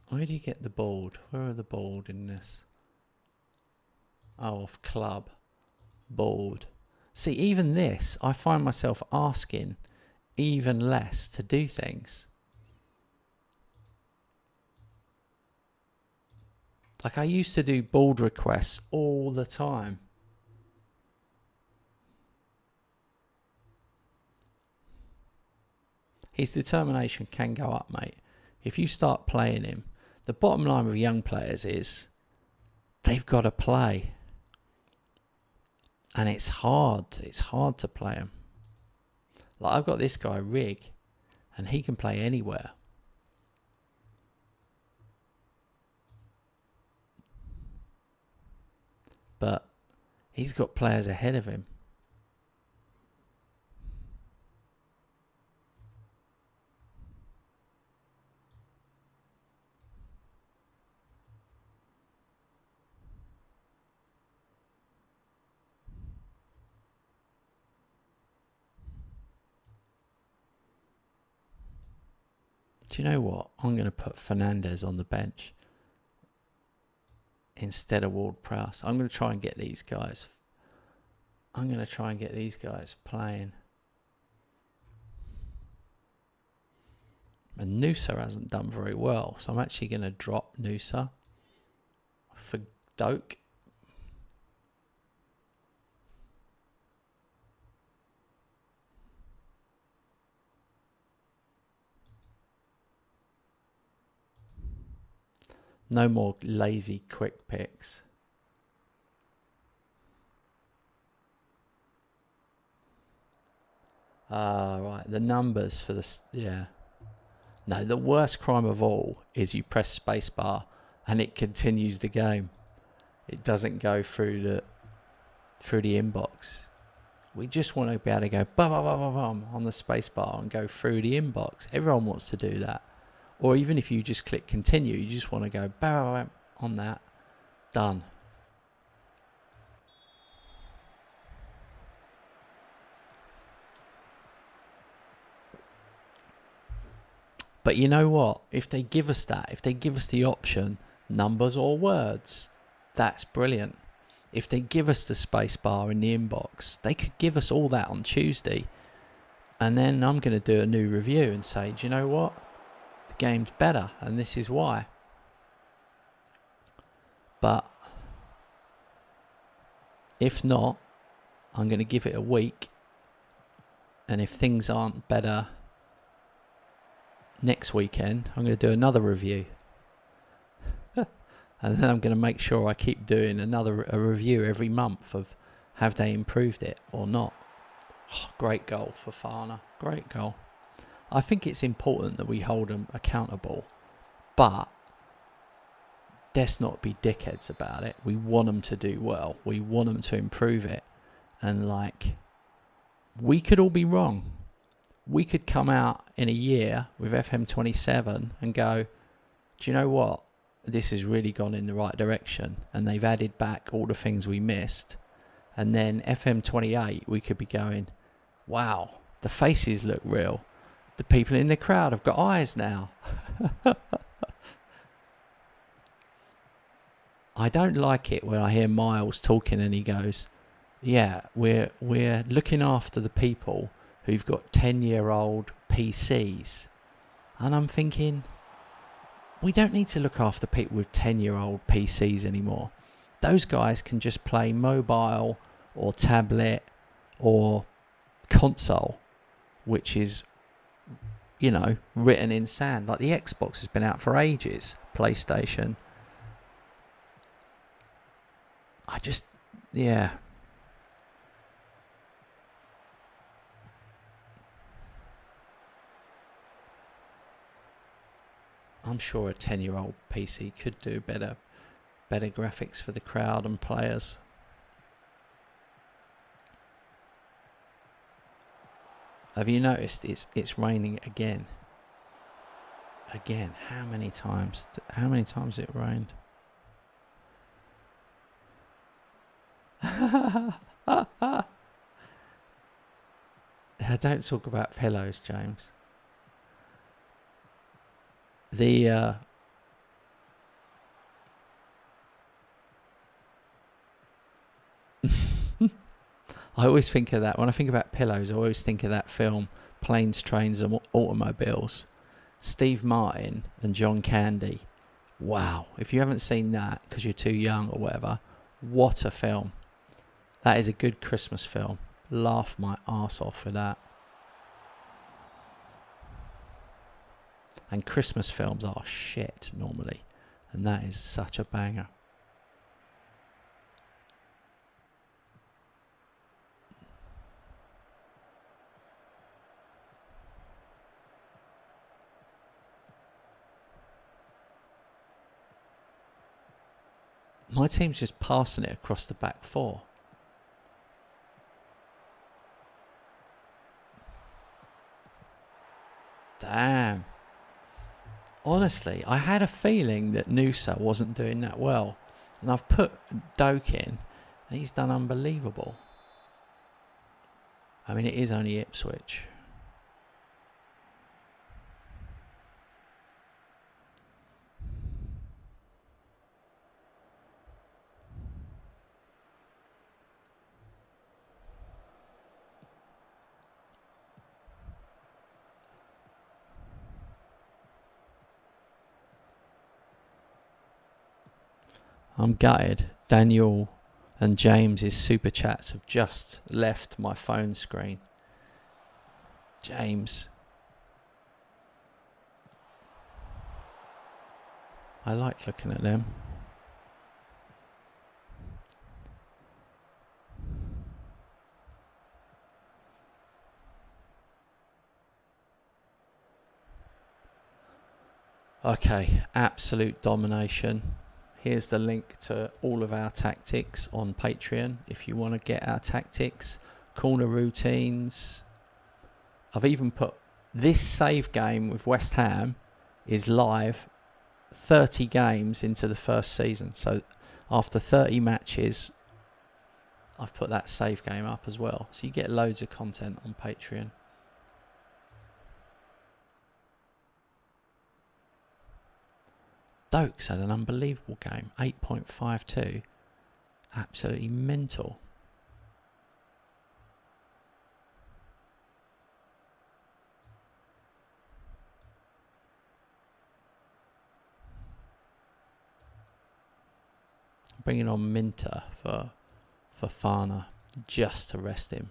Where do you get the board? Where are the board in this? Oh, off club. Board. See, even this, I find myself asking even less to do things. Like I used to do board requests all the time. His determination can go up, mate. If you start playing him, the bottom line with young players is they've got to play. And it's hard. It's hard to play them. Like I've got this guy, Rig, and he can play anywhere. But he's got players ahead of him. Do you know what? I'm going to put Fernandez on the bench instead of Ward-Prowse. I'm going to try and get these guys. I'm going to try and get these guys playing. And Noosa hasn't done very well, so I'm actually going to drop Noosa for Doak. No more lazy quick picks. Right. The numbers for this, yeah. No, the worst crime of all is you press spacebar and it continues the game. It doesn't go through the inbox. We just want to be able to go bum, bum, bum, bum, bum on the spacebar and go through the inbox. Everyone wants to do that. Or even if you just click continue, you just want to go bam, bam, bam on that. Done. But you know what? If they give us that, if they give us the option, numbers or words, that's brilliant. If they give us the space bar in the inbox, they could give us all that on Tuesday. And then I'm going to do a new review and say, do you know what? The game's better and this is why. But if not, I'm going to give it a week. And if things aren't better next weekend, I'm going to do another review. And then I'm going to make sure I keep doing a review every month of have they improved it or not. Oh, great goal for Fana. Great goal. I think it's important that we hold them accountable, but let's not be dickheads about it. We want them to do well. We want them to improve it. And we could all be wrong. We could come out in a year with FM27 and go, do you know what? This has really gone in the right direction. And they've added back all the things we missed. And then FM28, we could be going, wow, the faces look real. The people in the crowd have got eyes now. I don't like it when I hear Miles talking and he goes, yeah, we're looking after the people who've got 10-year-old PCs. And I'm thinking, we don't need to look after people with 10-year-old PCs anymore. Those guys can just play mobile or tablet or console, which is, written in sand. Like the Xbox has been out for ages, PlayStation. Yeah. I'm sure a 10-year-old PC could do better graphics for the crowd and players. Have you noticed it's raining again? Again, how many times it rained? Don't talk about pillows, James. I always think of that. When I think about pillows, I always think of that film, Planes, Trains and Automobiles. Steve Martin and John Candy. Wow. If you haven't seen that because you're too young or whatever, what a film. That is a good Christmas film. Laugh my arse off with that. And Christmas films are shit normally. And that is such a banger. My team's just passing it across the back four. Damn. Honestly, I had a feeling that Noosa wasn't doing that well. And I've put Doak in, and he's done unbelievable. I mean, it is only Ipswich. I'm gutted. Daniel and James's super chats have just left my phone screen. James. I like looking at them. Okay, absolute domination. Here's the link to all of our tactics on Patreon if you want to get our tactics, corner routines. I've even put this save game with West Ham is live 30 games into the first season. So after 30 matches, I've put that save game up as well. So you get loads of content on Patreon. Dokes had an unbelievable game. 8.52. Absolutely mental. Bringing on Minter for Fafana just to rest him.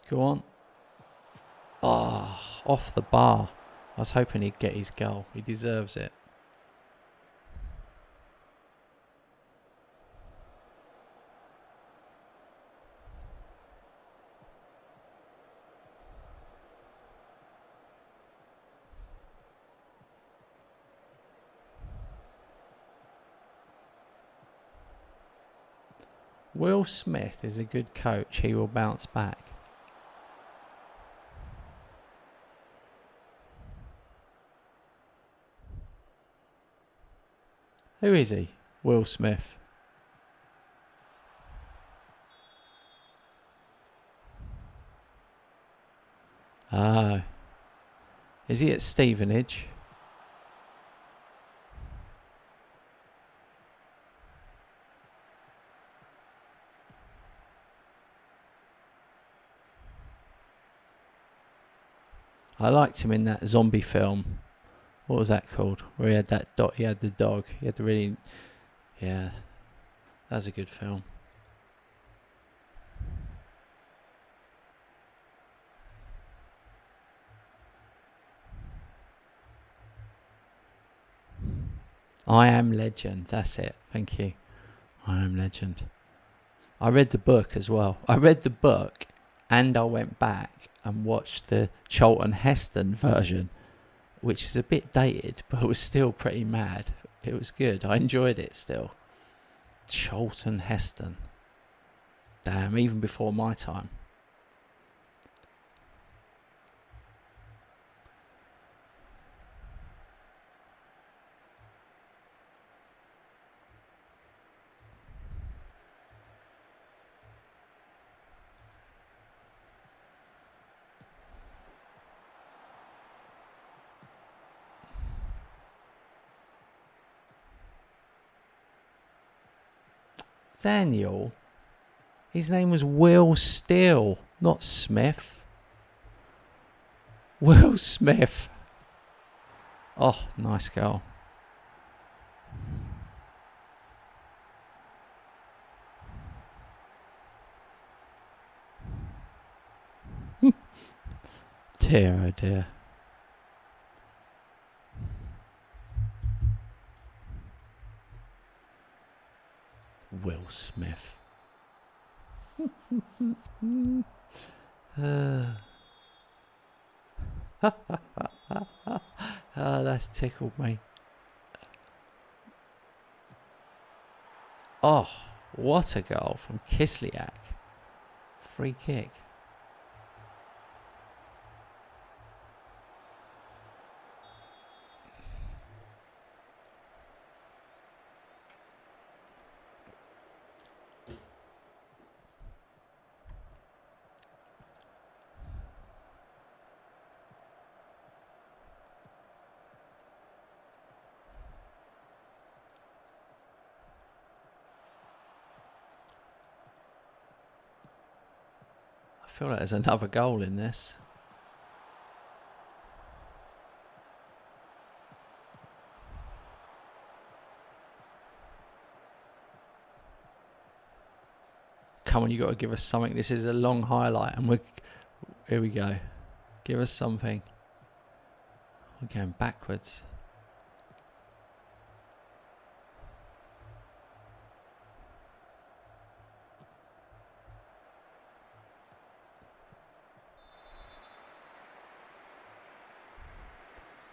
Go on. Oh, off the bar. I was hoping he'd get his goal. He deserves it. Will Smith is a good coach. He will bounce back. Who is he? Will Smith. Ah. Is he at Stevenage? I liked him in that zombie film. What was that called? Where he had that dog. He had the dog. He had the really... Yeah. That was a good film. I Am Legend. That's it. Thank you. I Am Legend. I read the book as well. I read the book and I went back and watched the Charlton Heston version, which is a bit dated, but it was still pretty mad. It was good. I enjoyed it still. Charlton Heston. Damn, even before my time. Daniel, his name was Will Steele, not Smith. Will Smith. Oh, nice goal. Dear, oh dear. Will Smith. Oh, that's tickled me. Oh, what a goal from Kislyak. Free kick. I feel like there's another goal in this. Come on, you got to give us something. This is a long highlight, and here we go. Give us something. We're going backwards.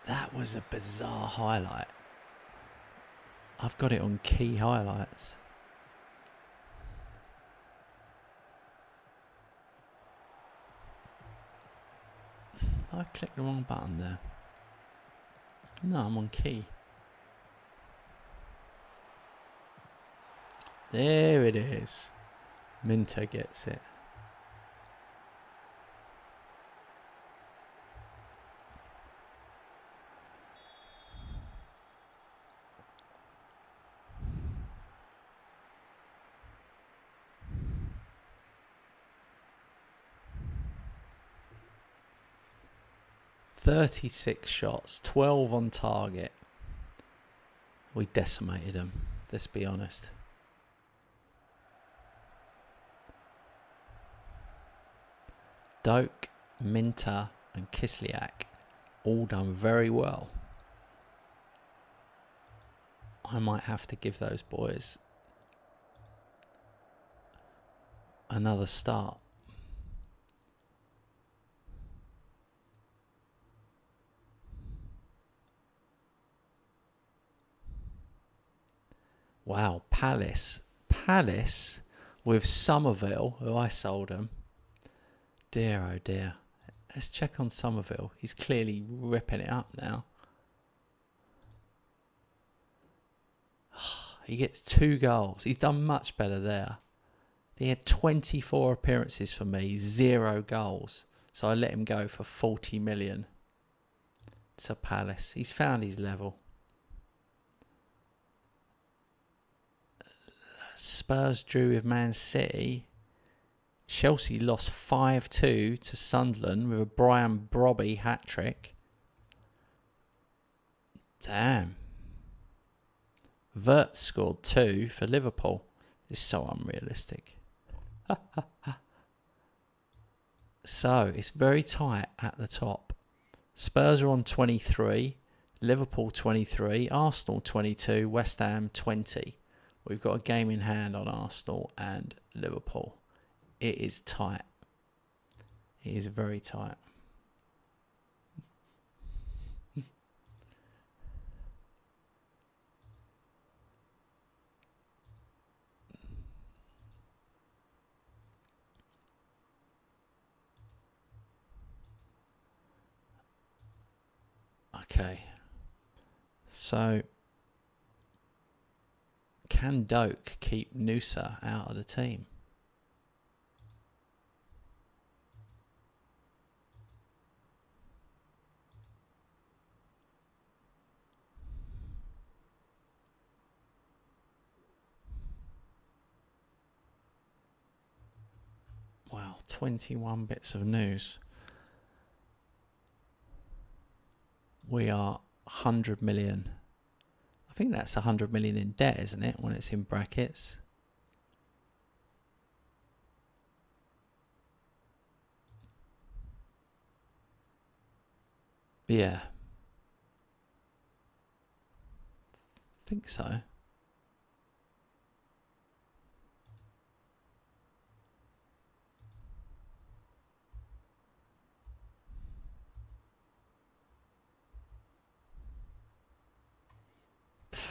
That was a bizarre highlight. I've got it on key highlights. I clicked the wrong button there. No, I'm on key. There it is. Minter gets it. "36 shots, 12 on target." We decimated them, let's be honest. Doak, Minter and Kislyak all done very well. I might have to give those boys another start. Wow, Palace with Somerville, who I sold him. Dear, oh dear. Let's check on Somerville. He's clearly ripping it up now. He gets 2 goals. He's done much better there. He had 24 appearances for me, 0 goals. So I let him go for 40 million to Palace. He's found his level. Spurs drew with Man City. Chelsea lost 5-2 to Sunderland with a Brian Brobby hat-trick. Damn. Vert scored 2 for Liverpool. It's so unrealistic. So, it's very tight at the top. Spurs are on 23, Liverpool 23, Arsenal 22, West Ham 20. We've got a game in hand on Arsenal and Liverpool. It is tight. It is very tight. Okay. So, can Doak keep Noosa out of the team? Wow, 21 bits of news. We are 100 million. I think that's 100 million in debt, isn't it, when it's in brackets? Yeah. I think so.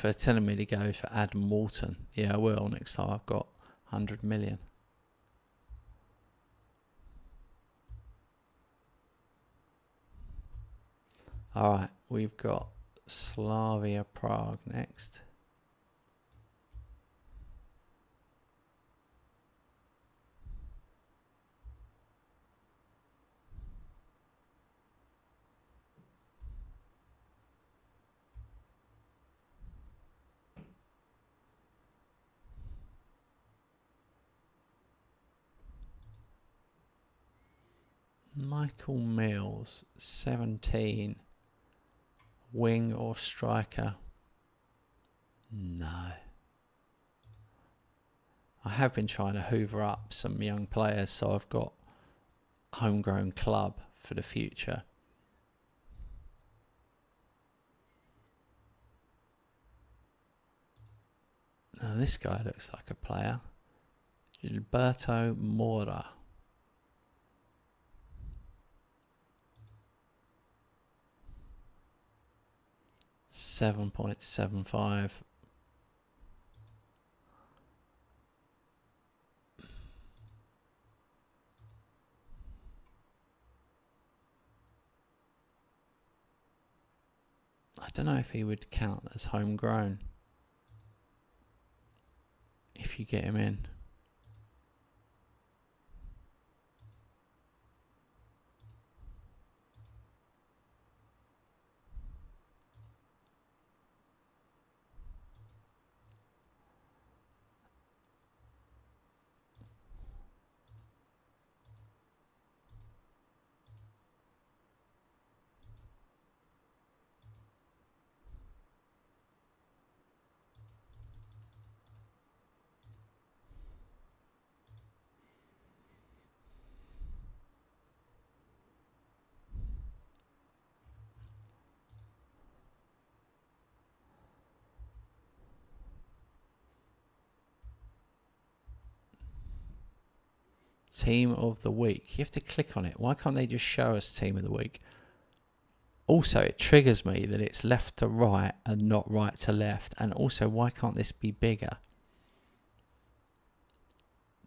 for telling me to go for Adam Walton. Yeah, I will next time I've got 100 million. Alright, we've got Slavia Prague next. Michael Mills, 17. Wing or striker? No. I have been trying to hoover up some young players, so I've got homegrown club for the future. Now this guy looks like a player. Gilberto Mora. 7.75. I don't know if he would count as homegrown if you get him in. Team of the week. You have to click on it. Why can't they just show us team of the week? Also, it triggers me that it's left to right and not right to left. And also, why can't this be bigger?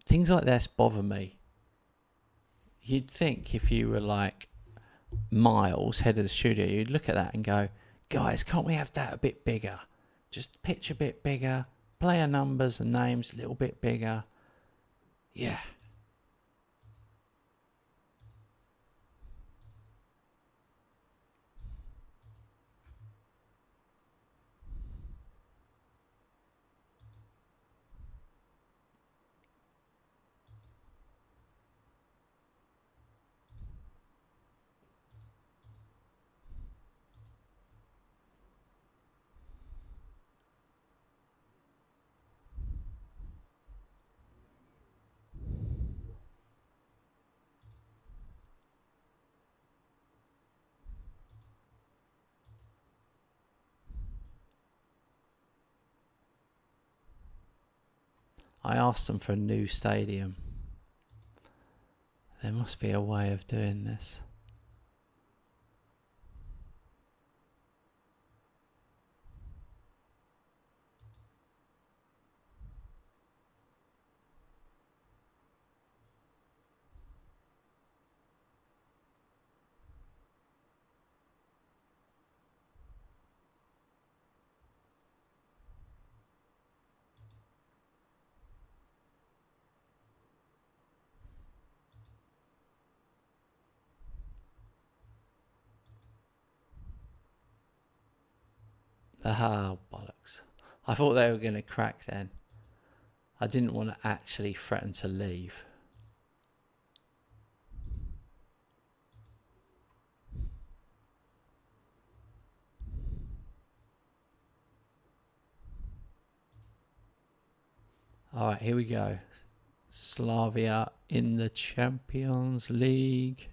Things like this bother me. You'd think if you were like Miles, head of the studio, you'd look at that and go, guys, can't we have that a bit bigger? Just pitch a bit bigger. Player numbers and names a little bit bigger. Yeah. I asked them for a new stadium. There must be a way of doing this. Ah, bollocks. I thought they were going to crack then. I didn't want to actually threaten to leave. Alright, here we go. Slavia in the Champions League.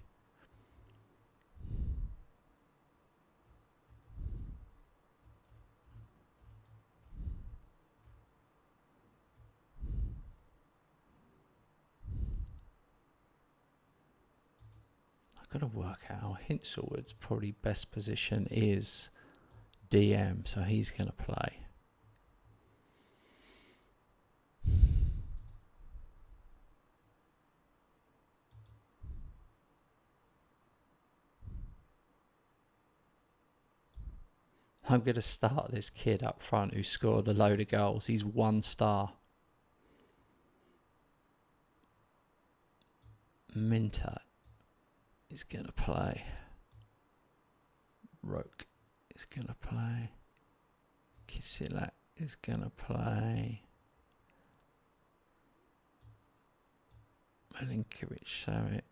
I've got to work out. Hinselwood's probably best position is DM, so he's going to play. I'm going to start this kid up front who scored a load of goals. He's 1 star. Minter is going to play. Roke is going to play. Kisilak is going to play. Milinkovic, Savic.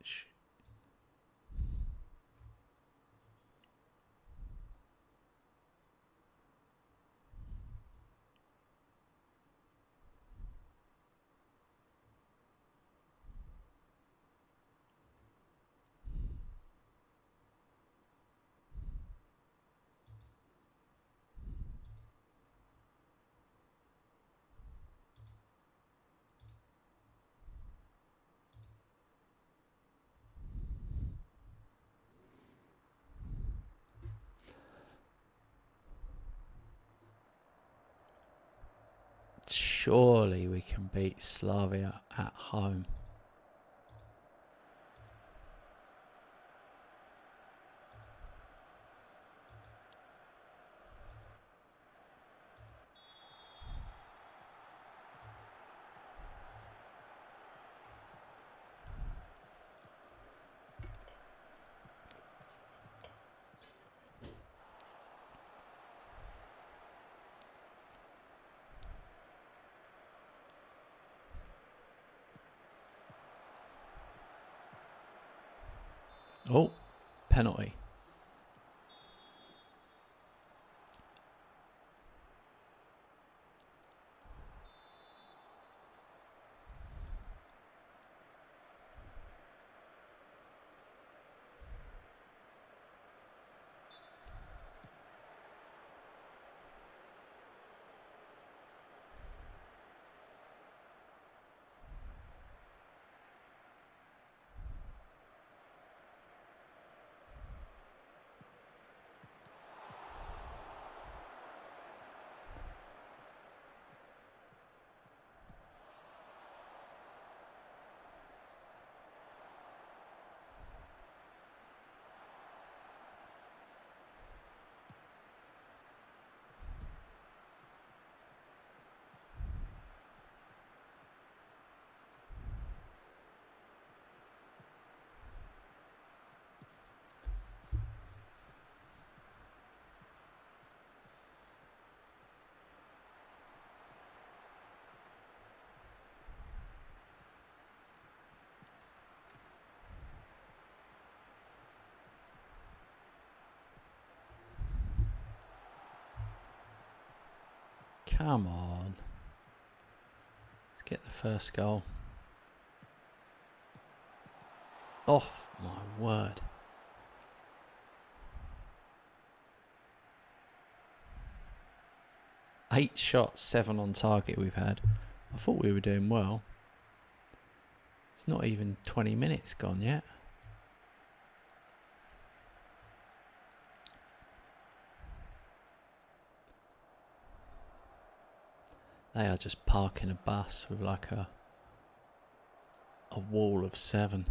Surely we can beat Slavia at home. Oh, penalty. Come on. Let's get the first goal. Oh, my word. Eight shots, 7 on target we've had. I thought we were doing well. It's not even 20 minutes gone yet. They are just parking a bus with like a wall of 7.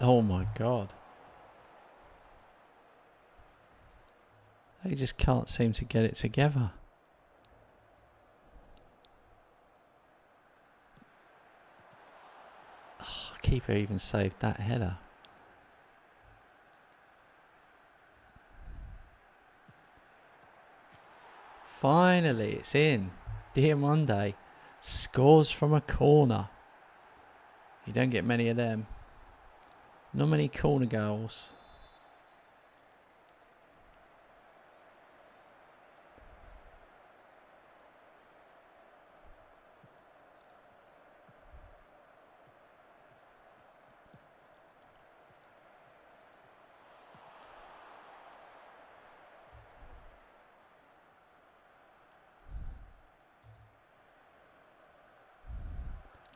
Oh my God. They just can't seem to get it together. Oh, keeper even saved that header. Finally, it's in. Dear Monday. Scores from a corner. You don't get many of them. Not many corner goals.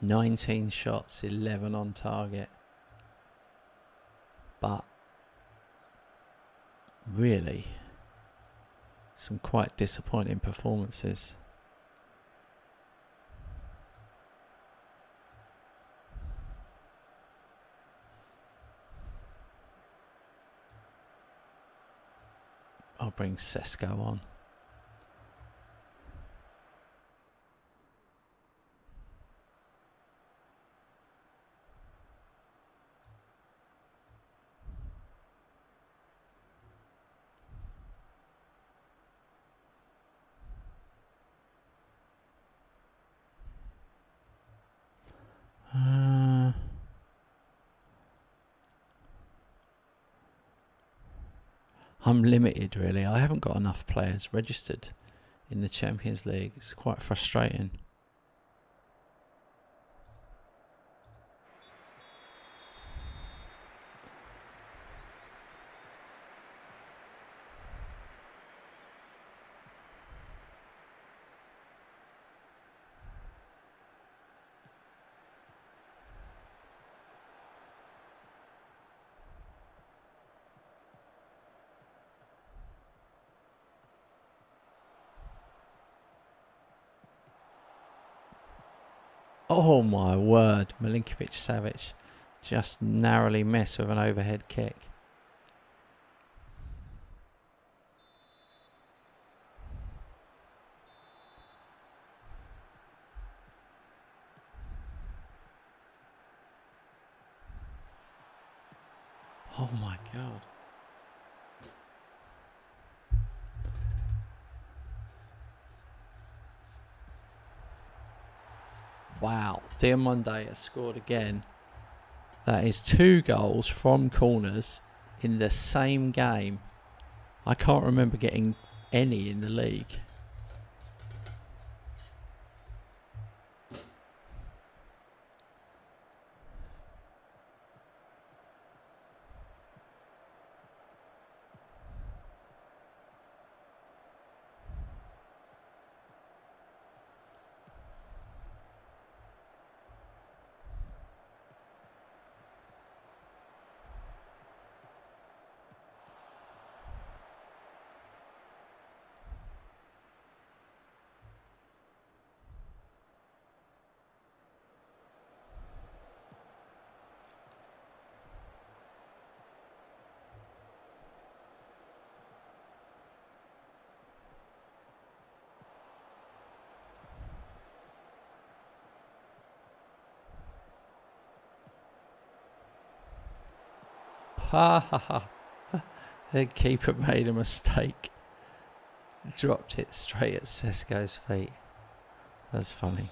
"19 shots, 11 on target." But really, some quite disappointing performances. I'll bring Sesko on. I'm limited, really. I haven't got enough players registered in the Champions League. It's quite frustrating. Oh my word, Milinkovic-Savic just narrowly missed with an overhead kick. Oh my God. Wow, Diamonde has scored again. That is 2 goals from corners in the same game. I can't remember getting any in the league. Ha ha ha. The keeper made a mistake. Dropped it straight at Sesko's feet. That's funny.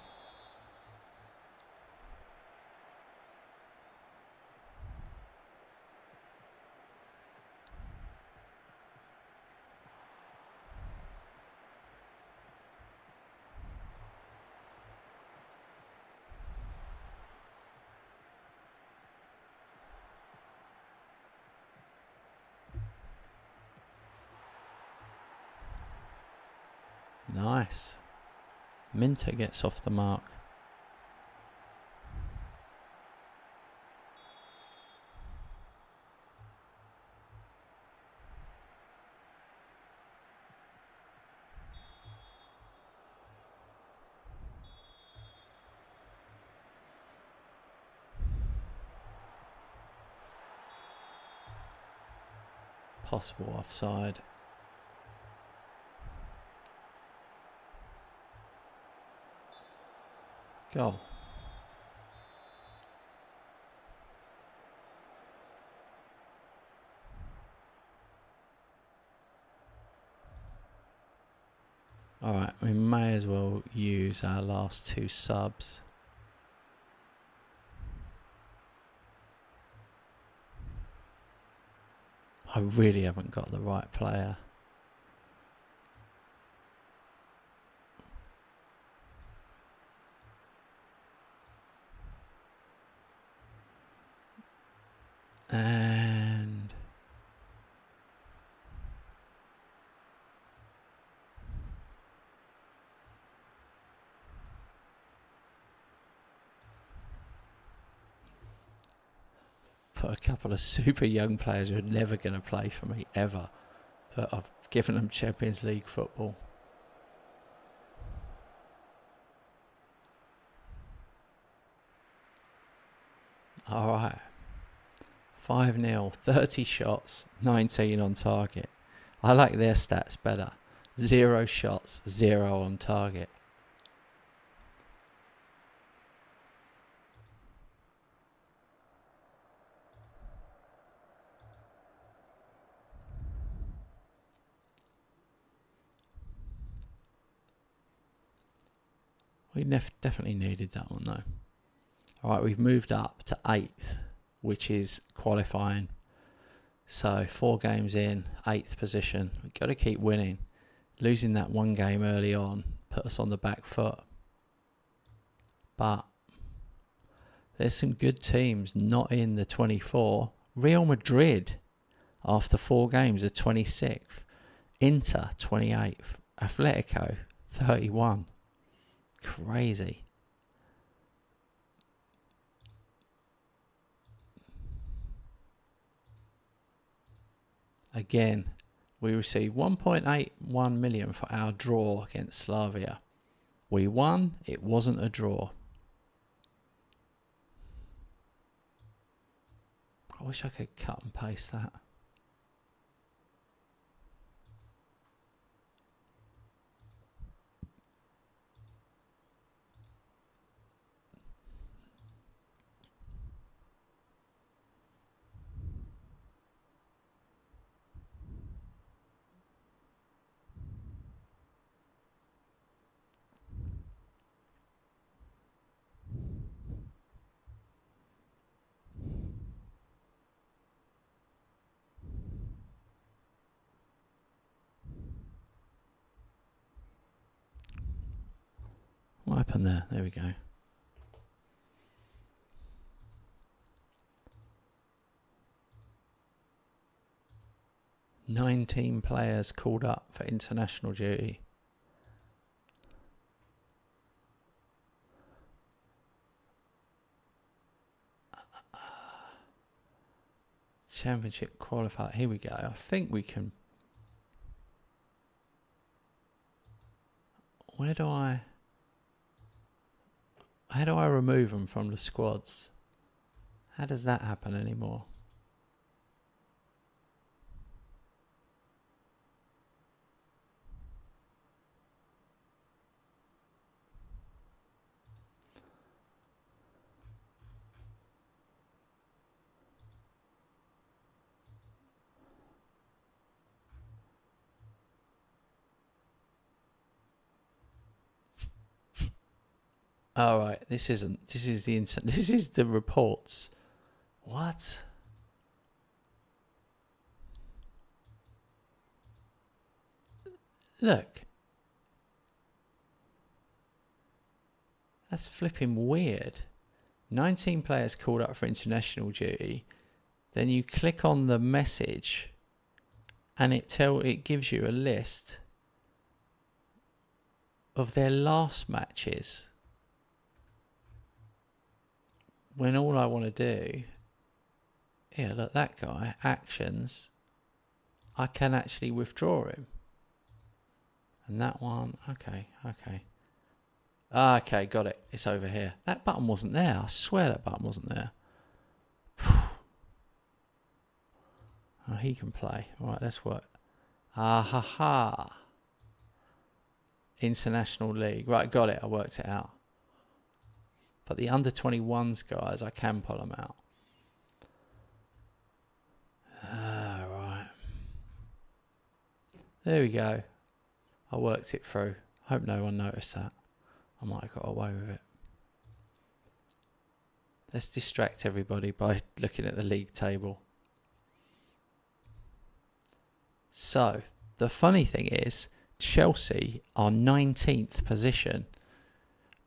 Nice. Minter gets off the mark. Possible offside. Goal. Alright, we may as well use our last 2 subs. I really haven't got the right player. And put a couple of super young players who are never going to play for me ever, but I've given them Champions League football. Alright, 5-0, 30 shots, 19 on target. I like their stats better. 0 shots, 0 on target. We definitely needed that one though. Alright, we've moved up to 8th, which is qualifying. So 4 games in, 8th position. We've got to keep winning. Losing that 1 game early on put us on the back foot. But there's some good teams not in the 24. Real Madrid, after 4 games, are 26th. Inter, 28th. Atletico, 31. Crazy. Again, we received 1.81 million for our draw against Slavia. We won, it wasn't a draw. I wish I could cut and paste that. What happened there? There we go. "19 players called up for international duty." Championship qualifier. Here we go. I think we can. How do I remove them from the squads? How does that happen anymore? All right, this isn't. This is this is the reports. What? Look. That's flipping weird. 19 players called up for international duty. Then you click on the message and it gives you a list of their last matches. When all I want to do, yeah, look, that guy, actions, I can actually withdraw him. And that one, okay. Okay, got it. It's over here. That button wasn't there. I swear that button wasn't there. Oh, he can play. All right, let's work. International League. Right, got it. I worked it out. But the under-21s guys, I can pull them out. Right. There we go. I worked it through. Hope no one noticed that. I might have got away with it. Let's distract everybody by looking at the league table. So, the funny thing is, Chelsea are 19th position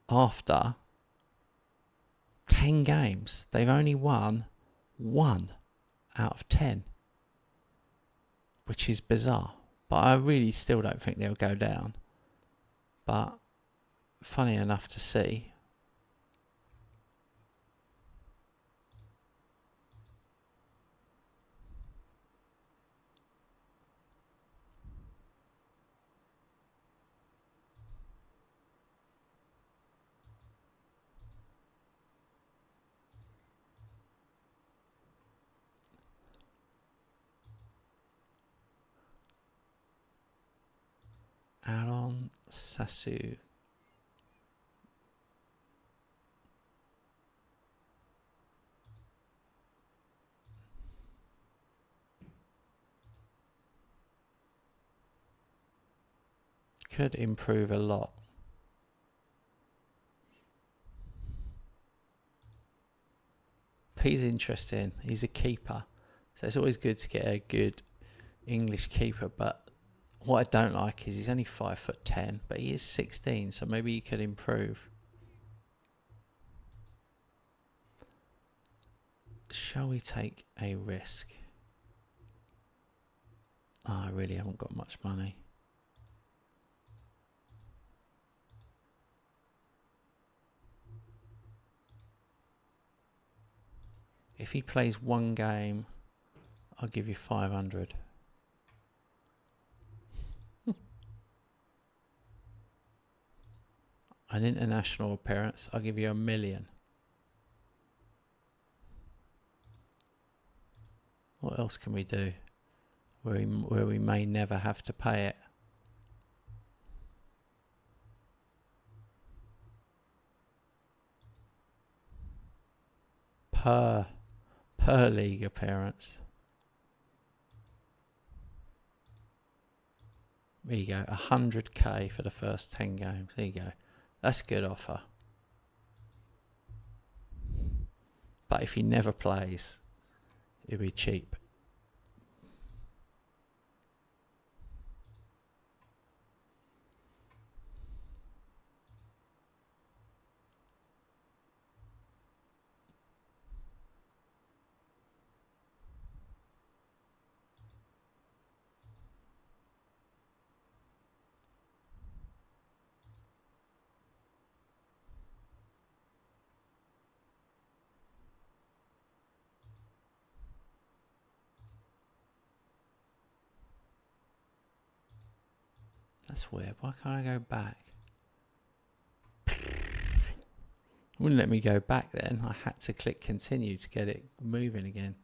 after 10 games. They've only won 1 out of 10, which is bizarre. But I really still don't think they'll go down. But funny enough to see. Alon Sasu. Could improve a lot. He's interesting. He's a keeper. So it's always good to get a good English keeper. But what I don't like is he's only 5'10", but he is 16. So maybe he could improve. Shall we take a risk? Oh, I really haven't got much money. If he plays one game, I'll give you 500. An international appearance, I'll give you $1 million. What else can we do where we may never have to pay it? Per league appearance. There you go, 100k for the first 10 games. There you go. That's a good offer. But if he never plays, it'll be cheap. That's weird. Why can't I go back? Wouldn't let me go back then. I had to click continue to get it moving again.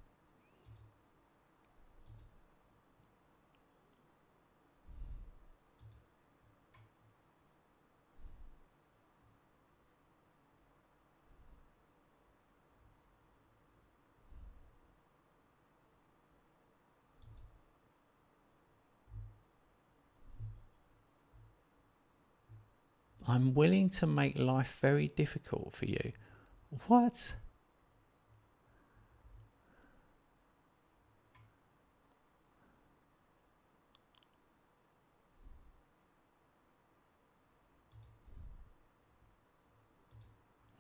I'm willing to make life very difficult for you. What?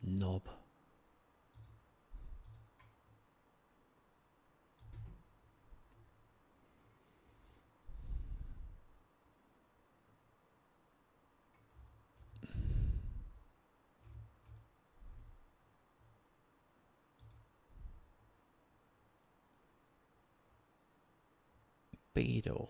Knob. Beetle.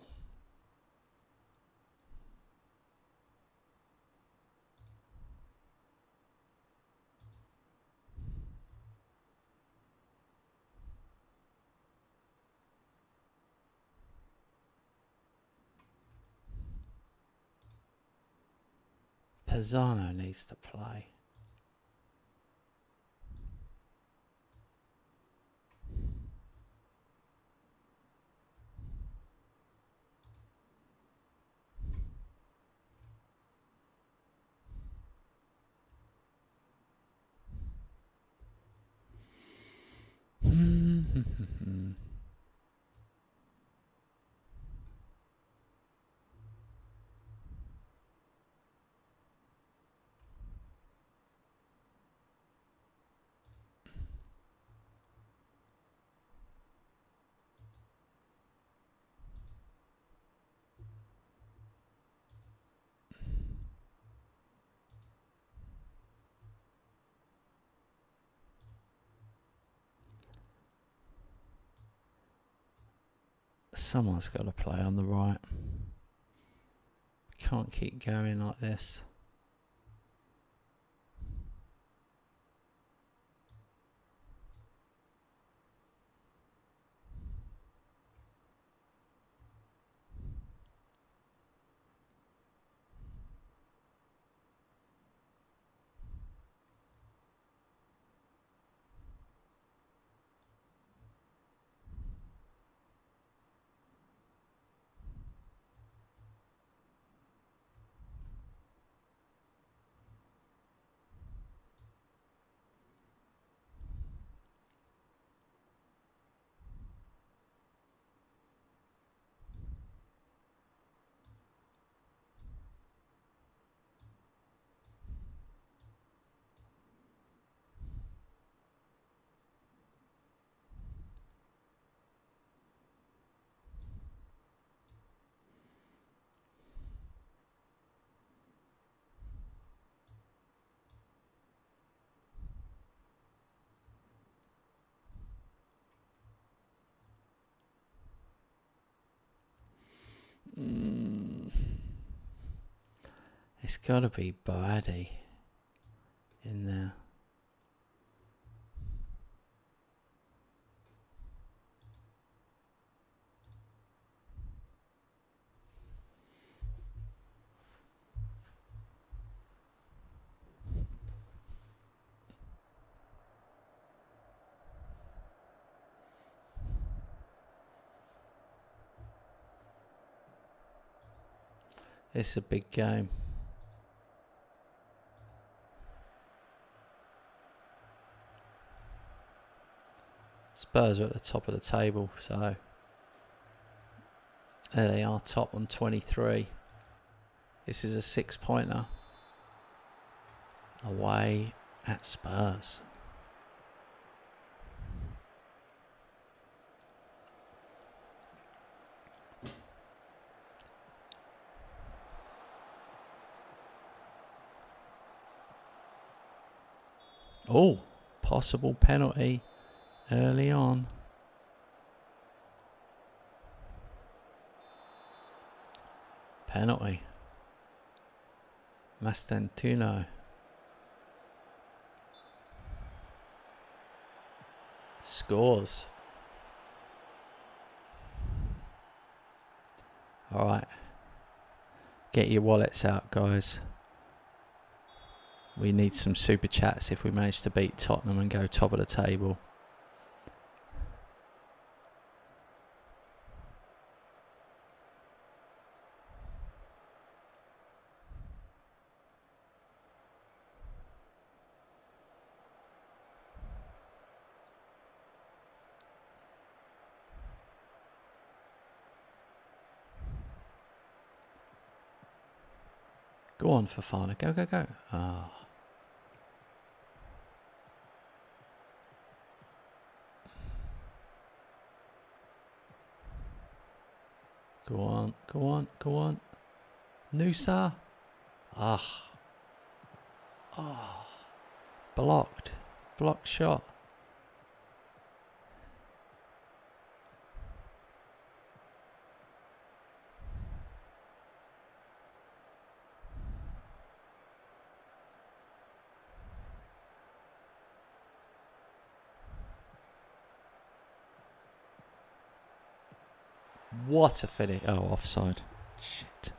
Pisano needs to play. Someone's got to play on the right. Can't keep going like this. It's got to be birdie in there. It's a big game. Spurs are at the top of the table, so there they are, top on 23. This is a 6-pointer away at Spurs. Oh, possible penalty early on. Penalty. Mastantuono. Scores. All right. Get your wallets out, guys. We need some super chats if we manage to beat Tottenham and go top of the table. Go on, Fofana. Go, go, go. Ah. Go on, go on, go on. Nusa. Ah. Ah. Blocked. Blocked shot. What a finish. Oh, offside. Shit.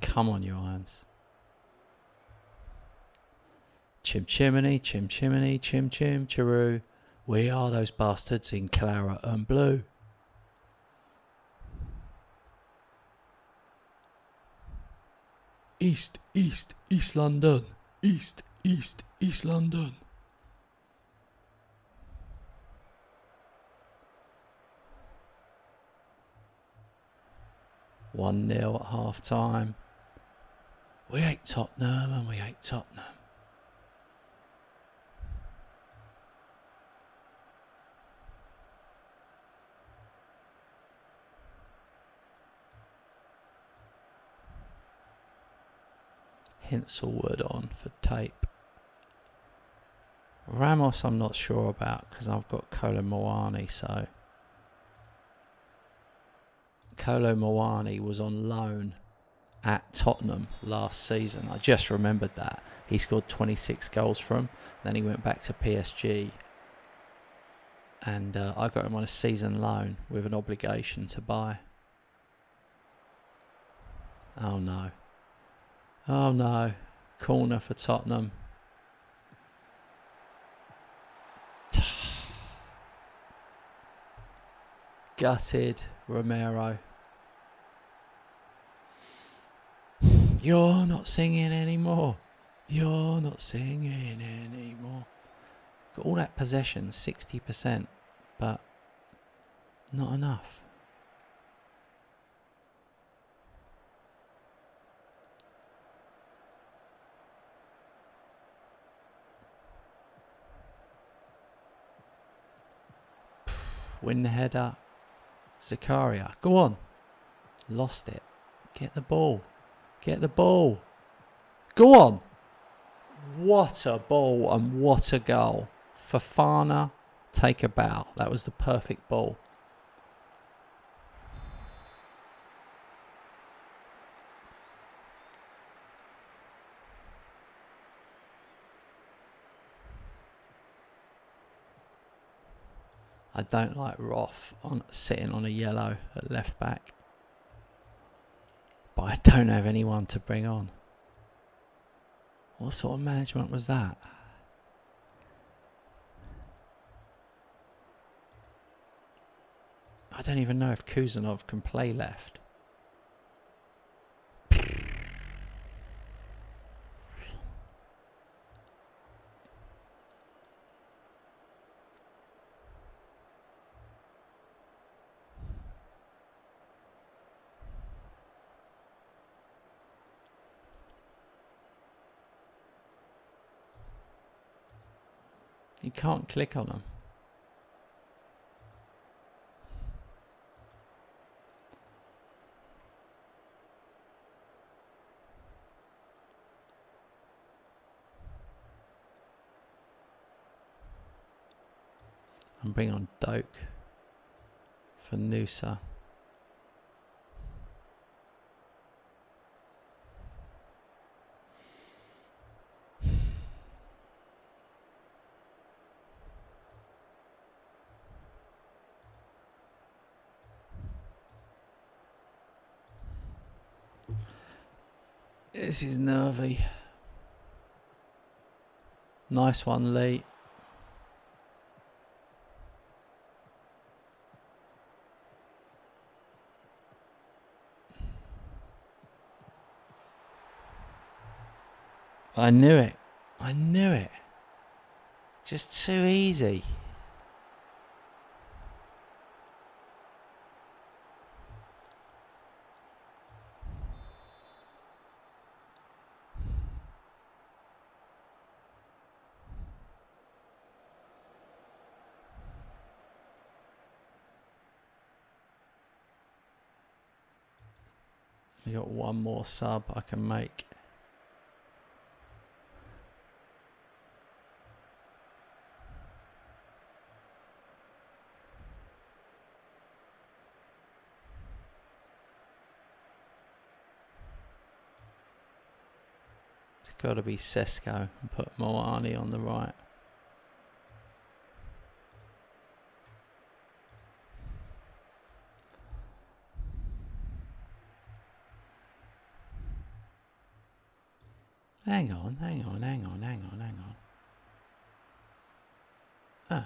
Come on, you irons. Chim chimney, chim chimney, chim chim chiroo. We are those bastards in claret and blue. East, East, East London. East, East, East London. One 0 at half time. We hate Tottenham and we hate Tottenham. Hinselwood on for tape. Ramos I'm not sure about because I've got Kolo Muani, so Kolo Muani was on loan at Tottenham last season. I just remembered that. He scored 26 goals for him. Then he went back to PSG. And I got him on a season loan with an obligation to buy. Oh no. Oh no. Corner for Tottenham. Gutted. Romero. You're not singing anymore. You're not singing anymore. Got all that possession, 60%, but not enough. Win the header. Zakaria, go on. Lost it. Get the ball. Get the ball. Go on. What a ball and what a goal. Fofana, take a bow. That was the perfect ball. I don't like Roth sitting on a yellow at left back. But I don't have anyone to bring on. What sort of management was that? I don't even know if Kuzanov can play left. You can't click on them. And bring on Doak for Noosa. This is nervy. Nice one, Lee. I knew it. I knew it. Just too easy. I got one more sub I can make. It's got to be Sesko and put Moani on the right. Hang on. Ah.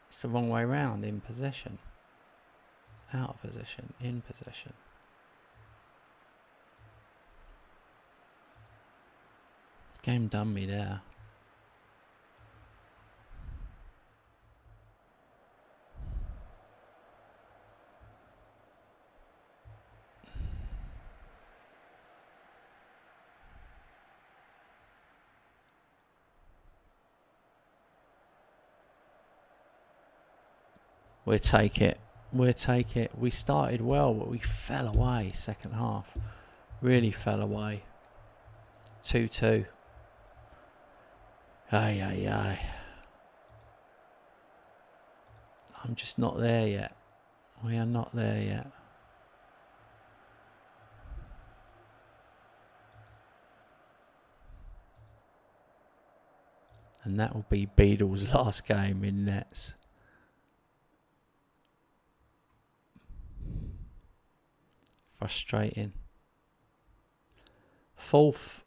It's the wrong way round, in possession. Out of position, in possession. Game done me there. We'll take it. We'll take it. We started well, but we fell away second half. Really fell away. 2-2. Ay, ay, ay. I'm just not there yet. We are not there yet. And that will be Beadle's last game in nets. Frustrating. Fourth.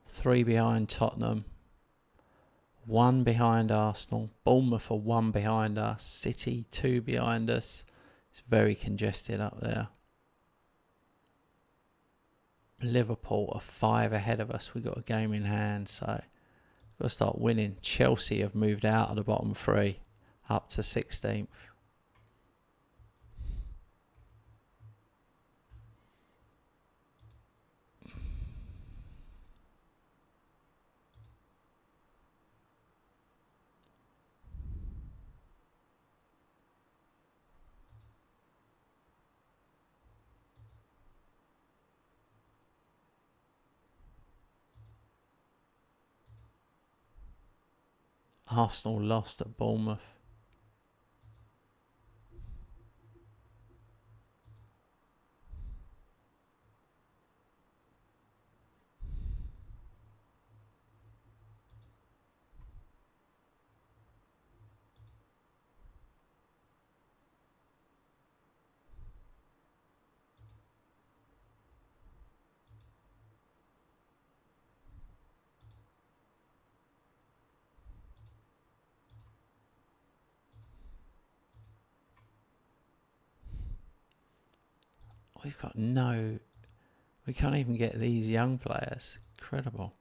3 behind Tottenham. 1 behind Arsenal. Bournemouth are 1 behind us. City 2 behind us. It's very congested up there. Liverpool are 5 ahead of us. We've got a game in hand, so we've got to start winning. Chelsea have moved out of the bottom 3 up to 16th. Arsenal lost at Bournemouth. We've got no... We can't even get these young players. Incredible.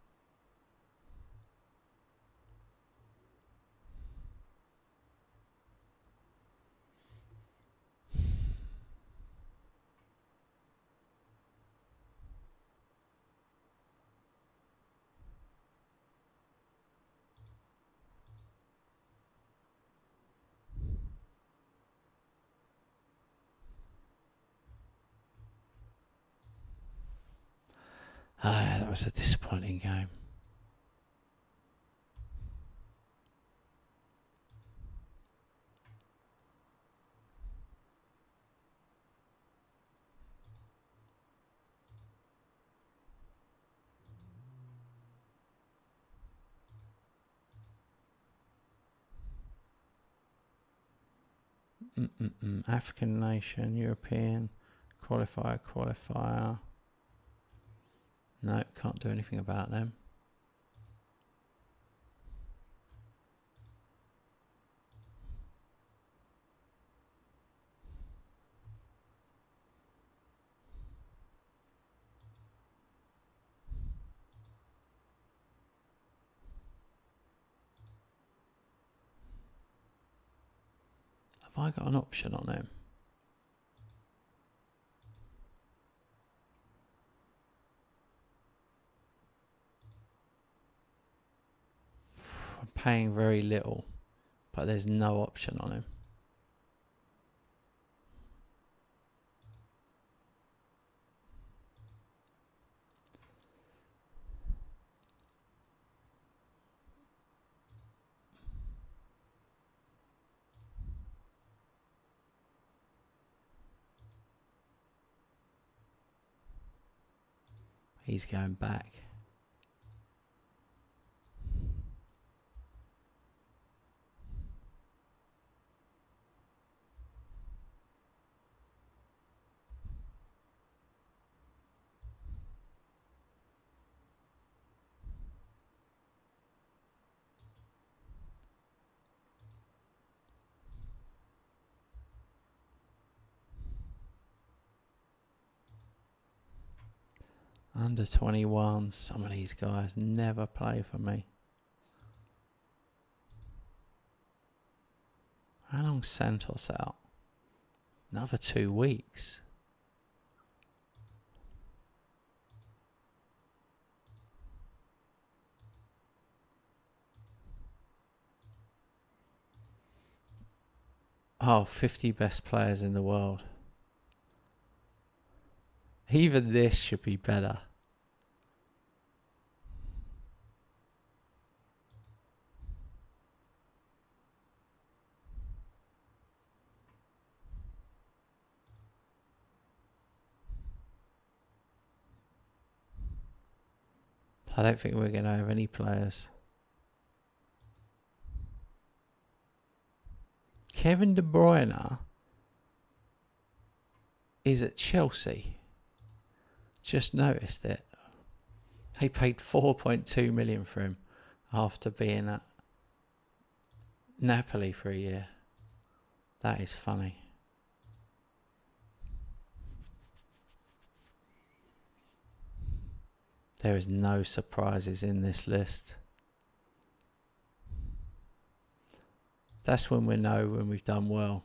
That was a disappointing game. African nation, European, qualifier. No, can't do anything about them. Have I got an option on them? I'm paying very little, but there's no option on him. He's going back. Under 21, some of these guys never play for me. How long's Santos out? Another 2 weeks. Oh, 50 best players in the world. Even this should be better. I don't think we're going to have any players. Kevin De Bruyne is at Chelsea. Just noticed it. They paid 4.2 million for him after being at Napoli for a year. That is funny. There is no surprises in this list. That's when we know when we've done well.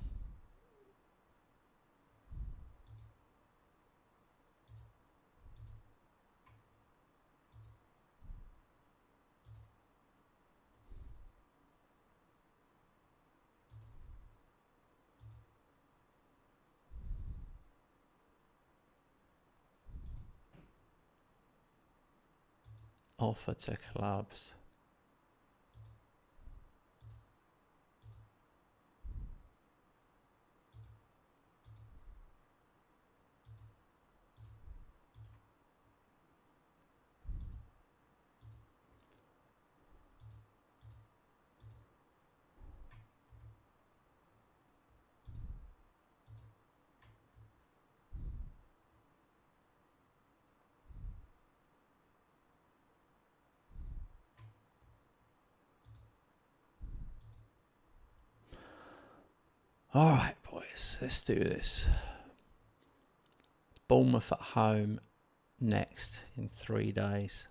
Offer to clubs. All right, boys, let's do this. Bournemouth at home next in 3 days.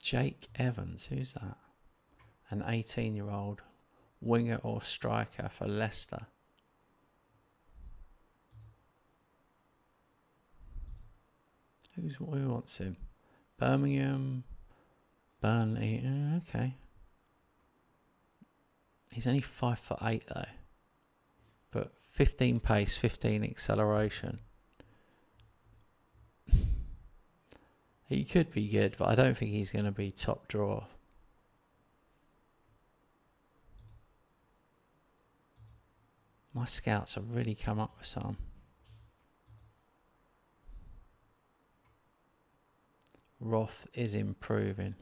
Jake Evans, who's that? An 18-year-old winger or striker for Leicester. Who wants him? Birmingham, Burnley. Okay. He's only 5'8" though, but 15 pace, 15 acceleration. He could be good, but I don't think he's going to be top drawer. My scouts have really come up with some. Roth is improving.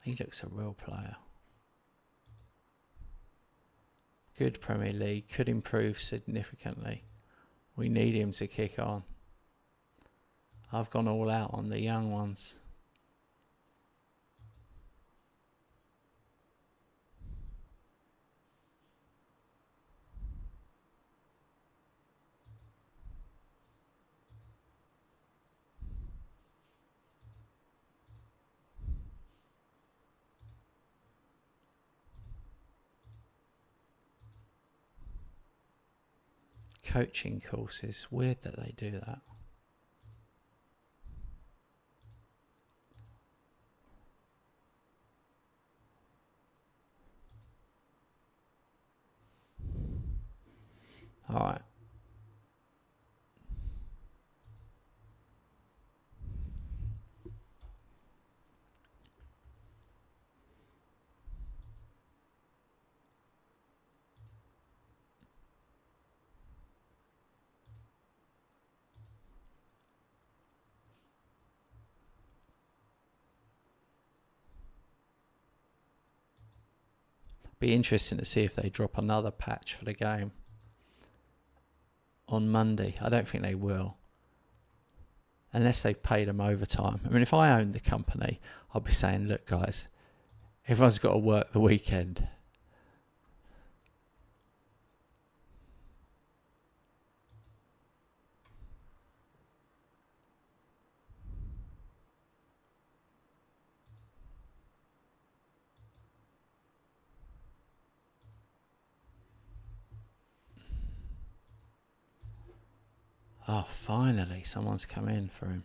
He looks a real player. Good Premier League, could improve significantly. We need him to kick on. I've gone all out on the young ones. Coaching courses. Weird that they do that. All right. Be interesting to see if they drop another patch for the game on Monday. I don't think they will. unless they've paid them overtime. I mean, if I owned the company, I'd be saying, look, guys, everyone's got to work the weekend. Oh, finally, someone's come in for him.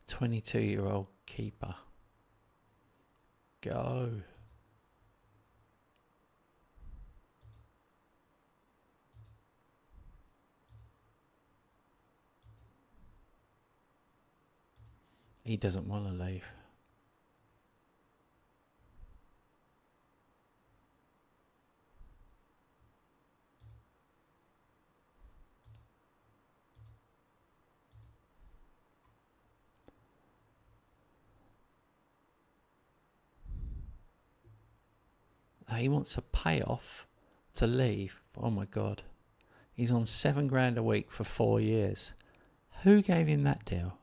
22-year-old keeper. Go. He doesn't want to leave. He wants a payoff to leave. Oh my God. He's on $7,000 a week for 4 years. Who gave him that deal?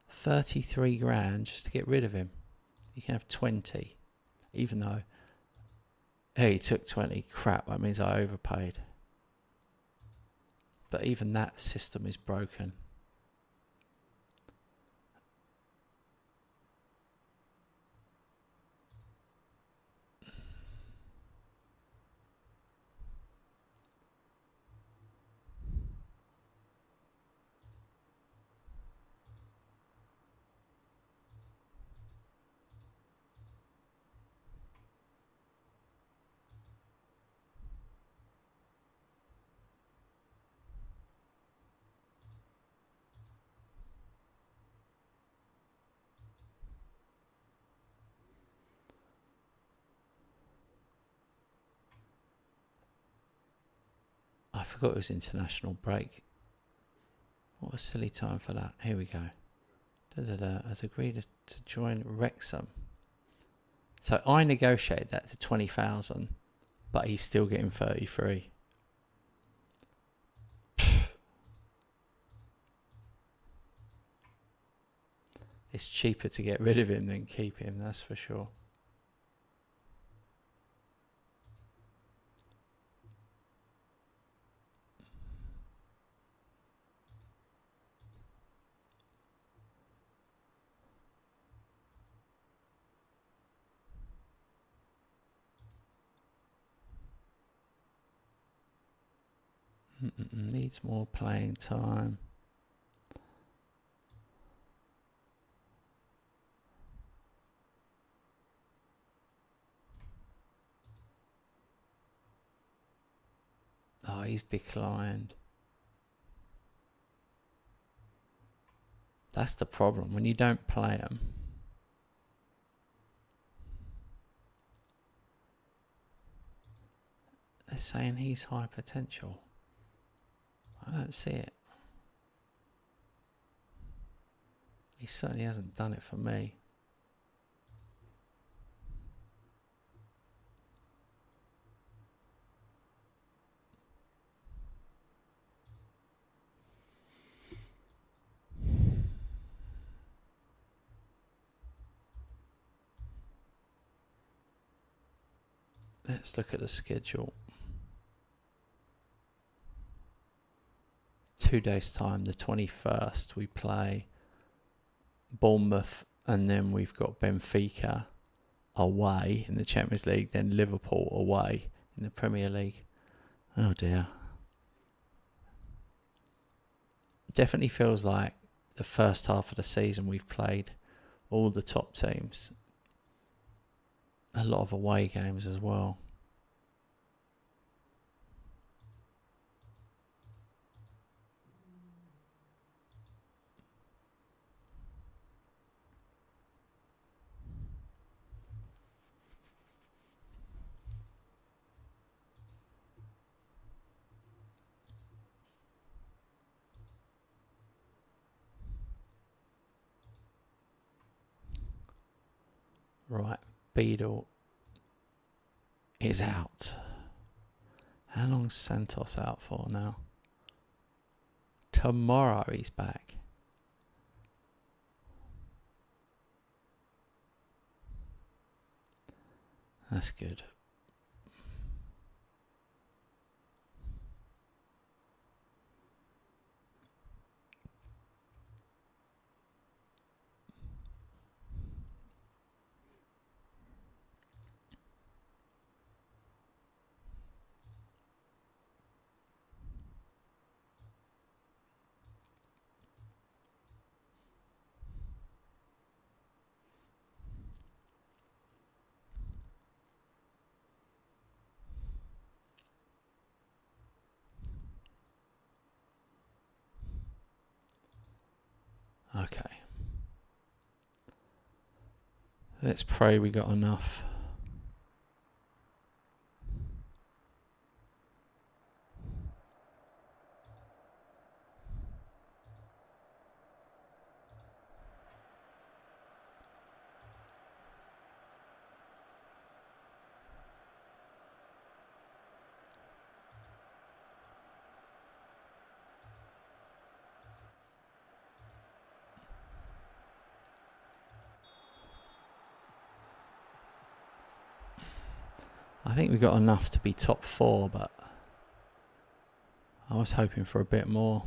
33 grand just to get rid of him. You can have 20, even though, hey, he took 20. Crap, that means I overpaid. But even that system is broken. I forgot it was international break. What a silly time for that. Here we go. Has agreed to join Wrexham. So I negotiated that to 20,000, but he's still getting 33. It's cheaper to get rid of him than keep him, that's for sure. Needs more playing time. Oh, he's declined. That's the problem. When you don't play him, they're saying he's high potential. I don't see it. He certainly hasn't done it for me. Let's look at the schedule. 2 days time, the 21st, we play Bournemouth, and then we've got Benfica away in the Champions League, then Liverpool away in the Premier League. Oh dear. Definitely feels like the first half of the season we've played all the top teams. A lot of away games as well. Right, Beadle is out. How long's Santos out for now? Tomorrow he's back. That's good. Okay. Let's pray we got enough. I think we got enough to be top 4, but I was hoping for a bit more.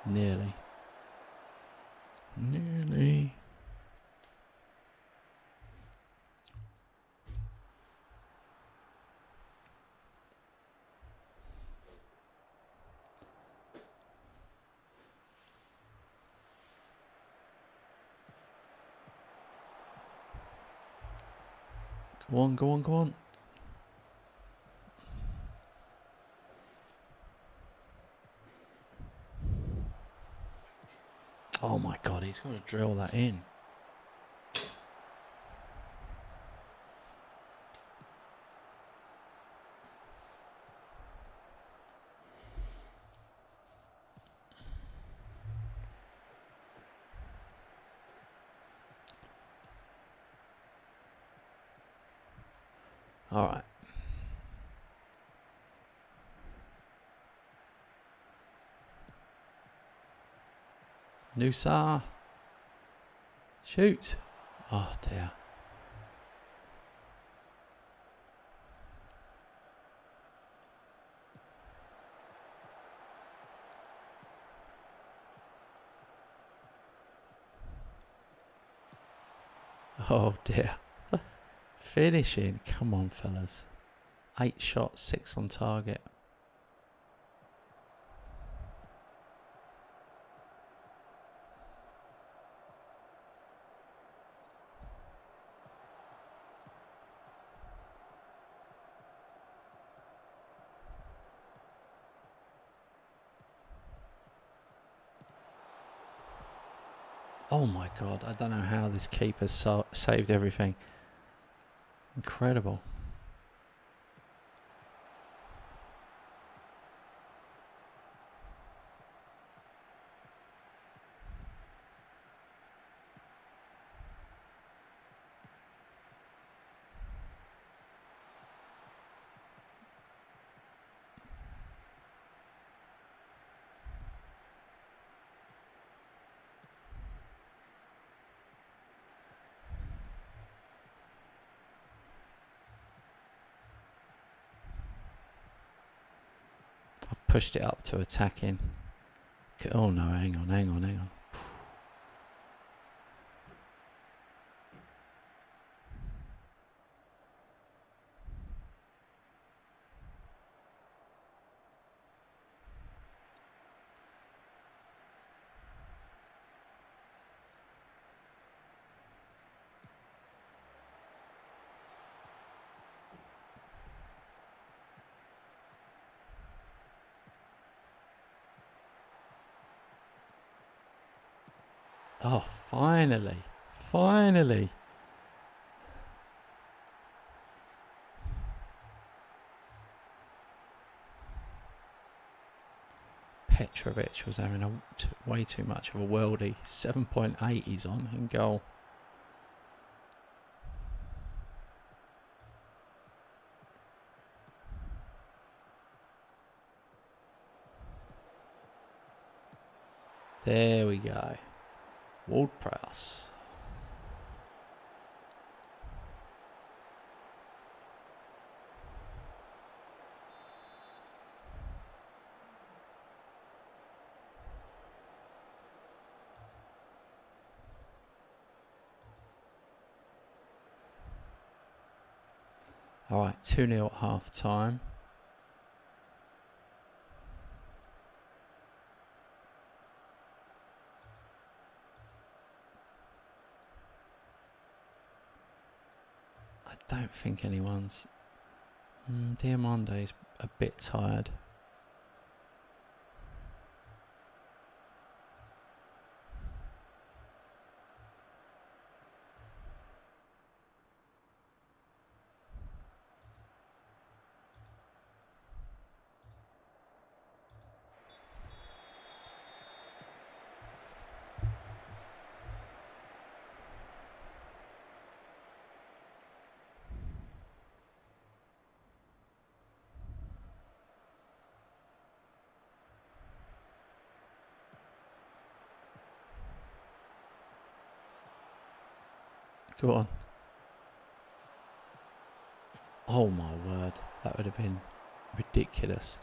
Nearly. Go on. Oh my God, he's got to drill that in. All right. Nusa. Shoot. Oh dear. Oh dear. Finishing. Come on, fellas. 8 shots, 6 on target. Oh my God, I don't know how this keeper saved everything. Incredible. I've pushed it up to attacking. Oh no, hang on. Oh, finally. Finally. Petrovic was having way too much of a worldie. 7.8 he's on in goal. There we go. Ward-Prowse. Alright, 2-0 at half time. I don't think anyone's... Diamande's a bit tired. Go on. Oh my word, that would have been ridiculous.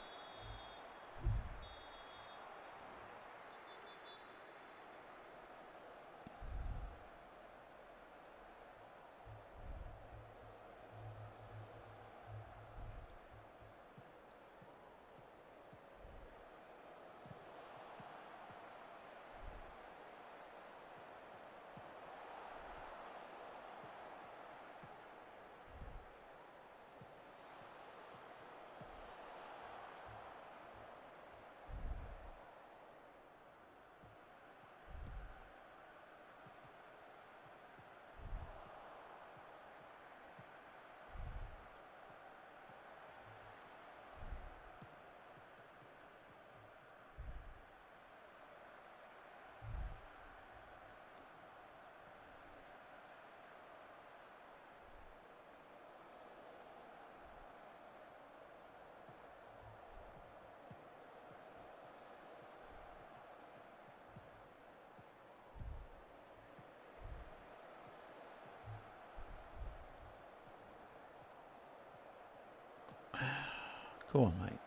Go on, mate.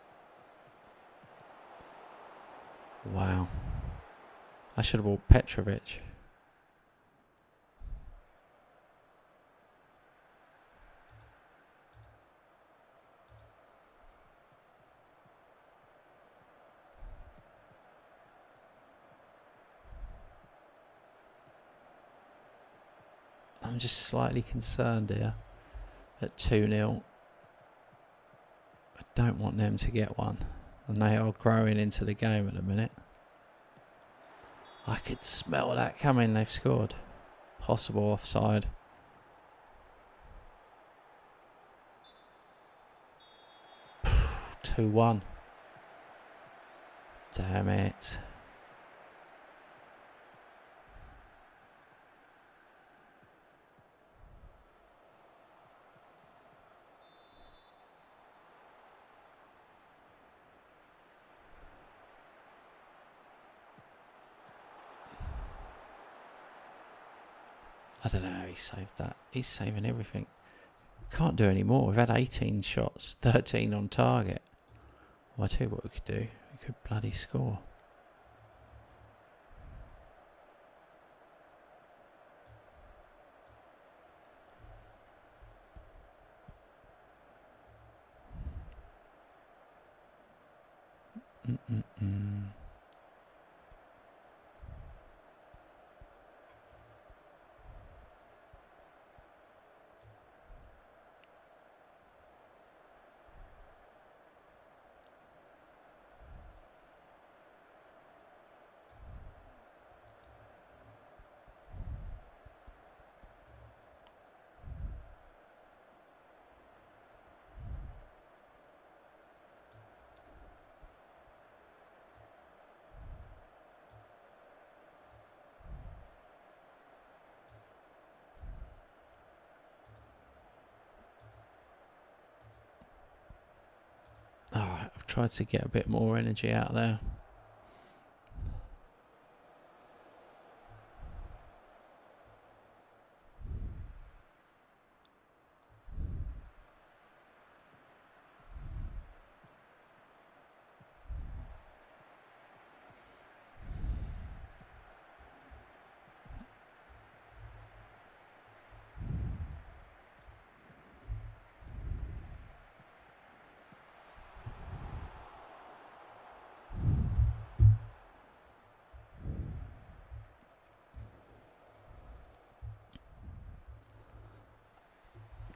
Wow. I should have bought Petrovic. I'm just slightly concerned here at 2-0. I don't want them to get one. And they are growing into the game at the minute. I could smell that coming. They've scored. Possible offside. Phew, 2-1. Damn it. I don't know how he saved that. He's saving everything. Can't do any more. We've had 18 shots, 13 on target. Well, I tell you what we could do. We could bloody score. tried to get a bit more energy out there.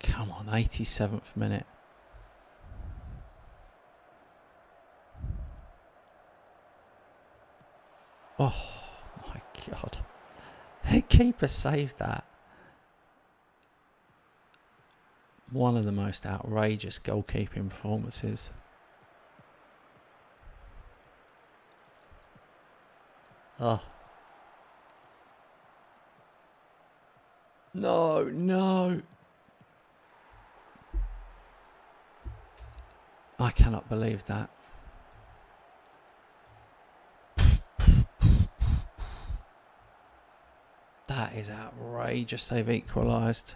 Come on, 87th minute. Oh my God. The keeper saved that. One of the most outrageous goalkeeping performances. Oh. No. I cannot believe that. That is outrageous. They've equalised.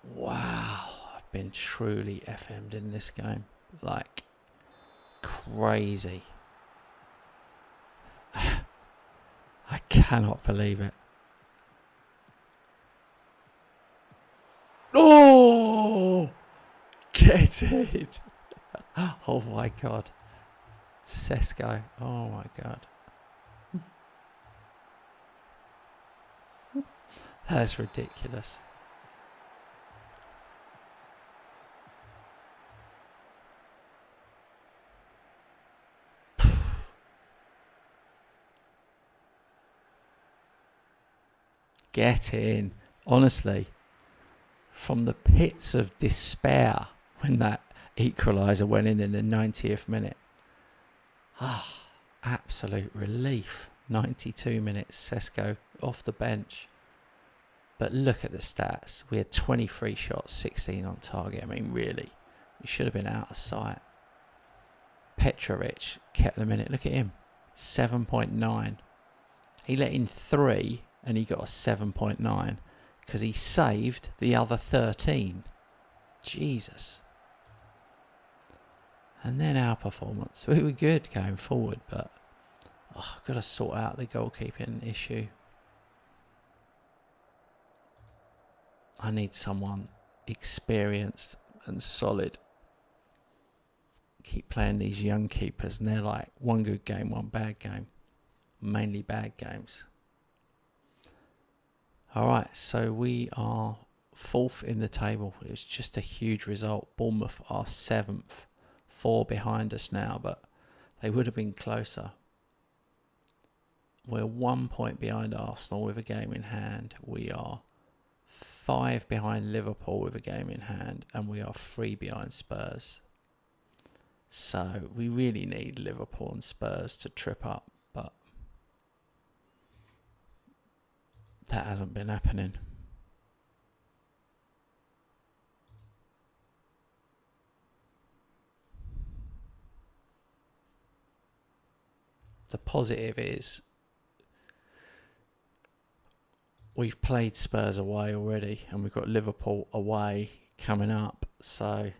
Wow. I've been truly FM'd in this game. Like, crazy. I cannot believe it. Oh! Get it! Oh my God. Sesko. Oh my God. That's ridiculous. Get in. Honestly, from the pits of despair when that equaliser went in the 90th minute. Absolute relief. 92 minutes, Sesko off the bench. But look at the stats. We had 23 shots, 16 on target. I mean, really, he should have been out of sight. Petrovic kept them in it. Look at him, 7.9. He let in 3 and he got a 7.9 because he saved the other 13. Jesus. And then our performance. We were good going forward, but I've got to sort out the goalkeeping issue. I need someone experienced and solid. Keep playing these young keepers and they're like one good game, one bad game. Mainly bad games. Alright, so we are 4th in the table. It was just a huge result. Bournemouth are 7th. 4 behind us now, but they would have been closer. We're 1 point behind Arsenal with a game in hand. We are 5 behind Liverpool with a game in hand, and we are 3 behind Spurs. So we really need Liverpool and Spurs to trip up, but that hasn't been happening. The positive is we've played Spurs away already and we've got Liverpool away coming up. So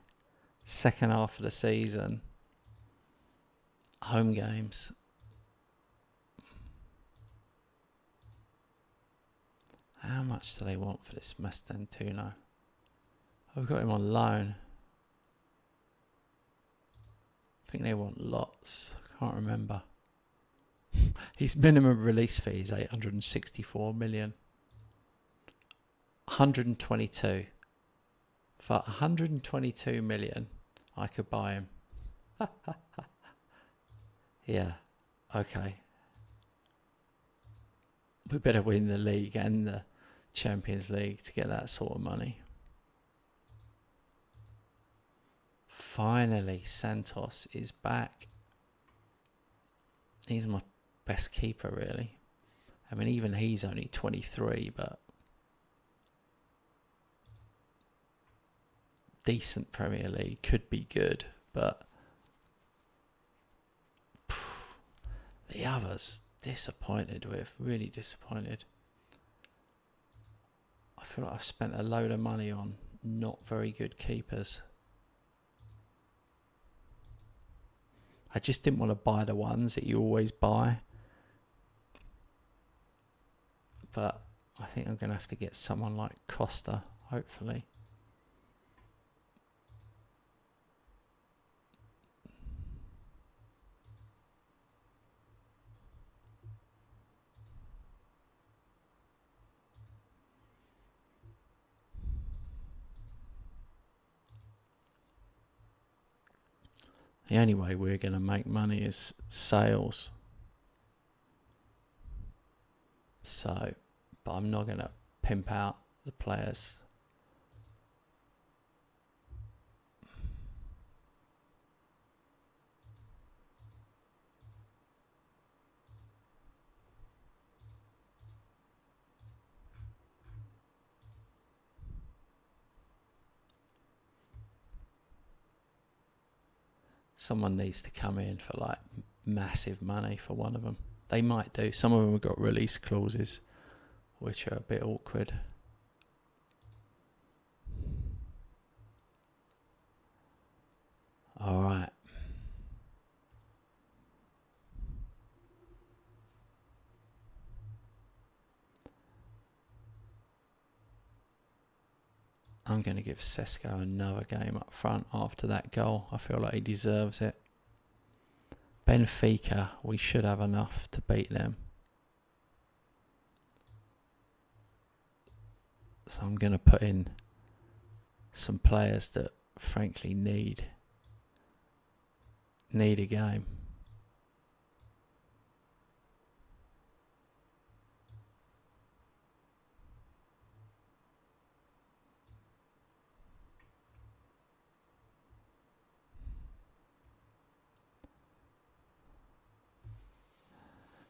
second half of the season, home games. How much do they want for this Mastantuono? I've got him on loan. I think they want lots. I can't remember. His minimum release fee is 864 million. 122. For 122 million, I could buy him. Yeah, okay. We better win the league and the Champions League to get that sort of money. Finally, Santos is back. He's my best keeper, really. I mean, even he's only 23, but decent Premier League, could be good, but The others, disappointed with. Really disappointed. I feel like I've spent a load of money on not very good keepers. I just didn't want to buy the ones that you always buy. But I think I'm going to have to get someone like Costa, hopefully. The only way we're going to make money is sales. So, but I'm not going to pimp out the players. Someone needs to come in for like massive money for one of them. They might do. Some of them have got release clauses, which are a bit awkward. All right. I'm going to give Sesko another game up front after that goal. I feel like he deserves it. Benfica, we should have enough to beat them. So I'm going to put in some players that frankly need a game.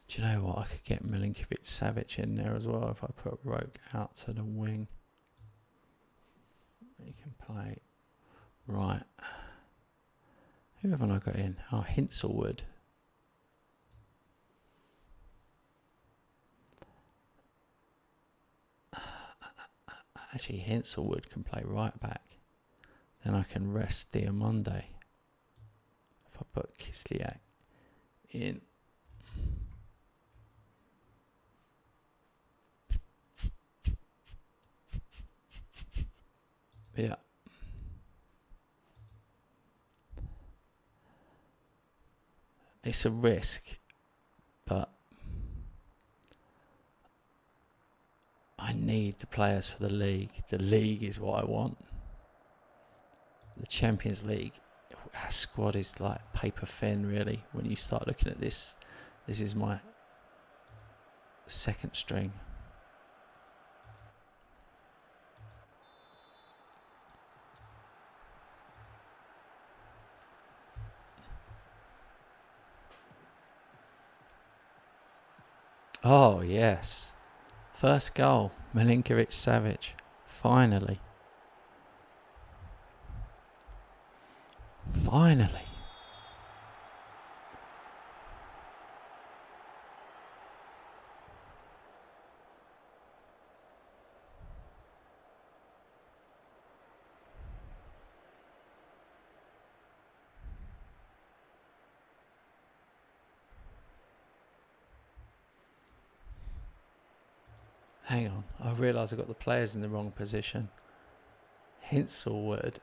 Do you know what? I could get Milinkovic-Savic in there as well if I put Roke out to the wing. He can play. Right. Who haven't I got in? Oh, Hinselwood. Actually, Hinselwood can play right back. Then I can rest Diamonde. If I put Kislyak in. Yeah. It's a risk, but I need the players for the league. The league is what I want. The Champions League, our squad is like paper thin, really. When you start looking at this, this is my second string. Oh, yes. First goal, Milinkovic-Savic. Finally. Finally. Hang on, I realise I've got the players in the wrong position. Hinselwood.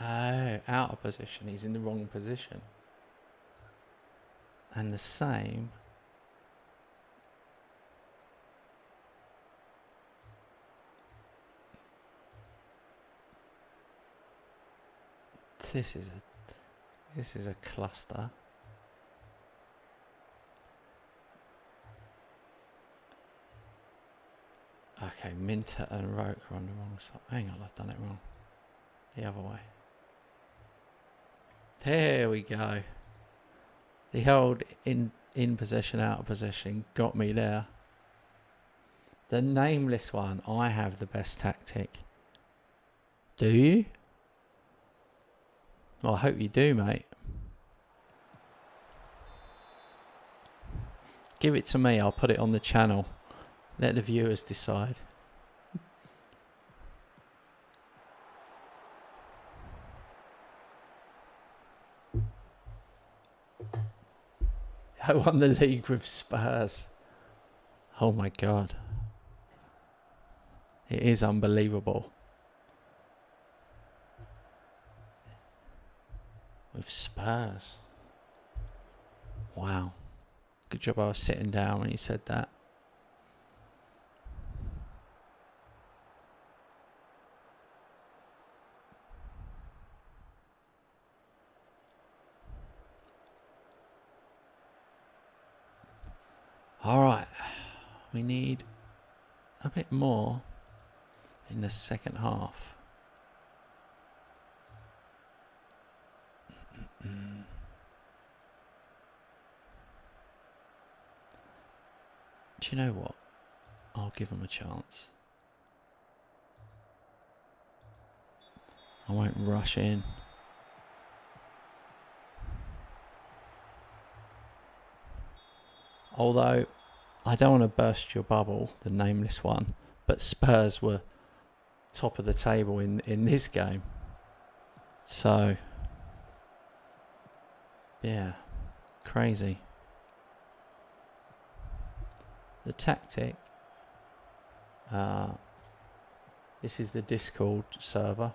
Oh, out of position. He's in the wrong position. And the same. This is a cluster. Okay, Minter and Roke are on the wrong side. Hang on, I've done it wrong. The other way. There we go. The old in possession, out of possession got me there. The nameless one, I have the best tactic. Do you? Well, I hope you do, mate. Give it to me. I'll put it on the channel. Let the viewers decide. I won the league with Spurs. Oh my God. It is unbelievable. With Spurs. Wow. Good job I was sitting down when you said that. All right. We need a bit more in the second half. Do you know what? I'll give them a chance. I won't rush in. Although, I don't want to burst your bubble, the nameless one, but Spurs were top of the table in this game. So, yeah, crazy. The tactic, this is the Discord server.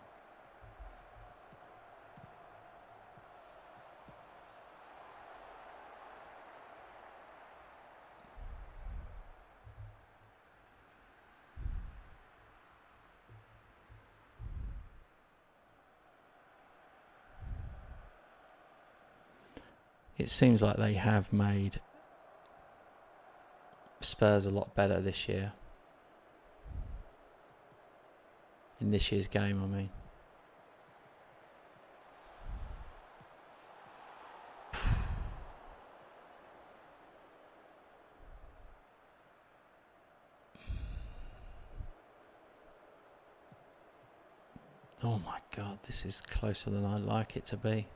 It seems like they have made Spurs a lot better this year. In this year's game, I mean. Oh my God, this is closer than I'd like it to be.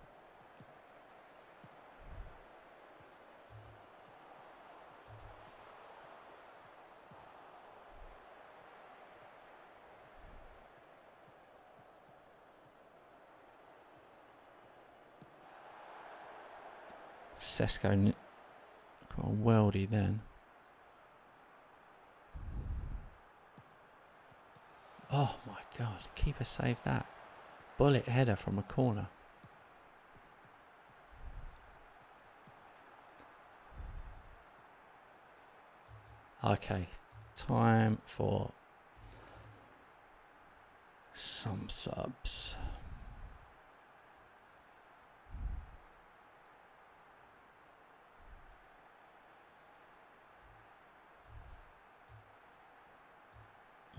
Sesko got a worldie then. Oh my God, keeper saved that. Bullet header from a corner. Okay, time for some subs.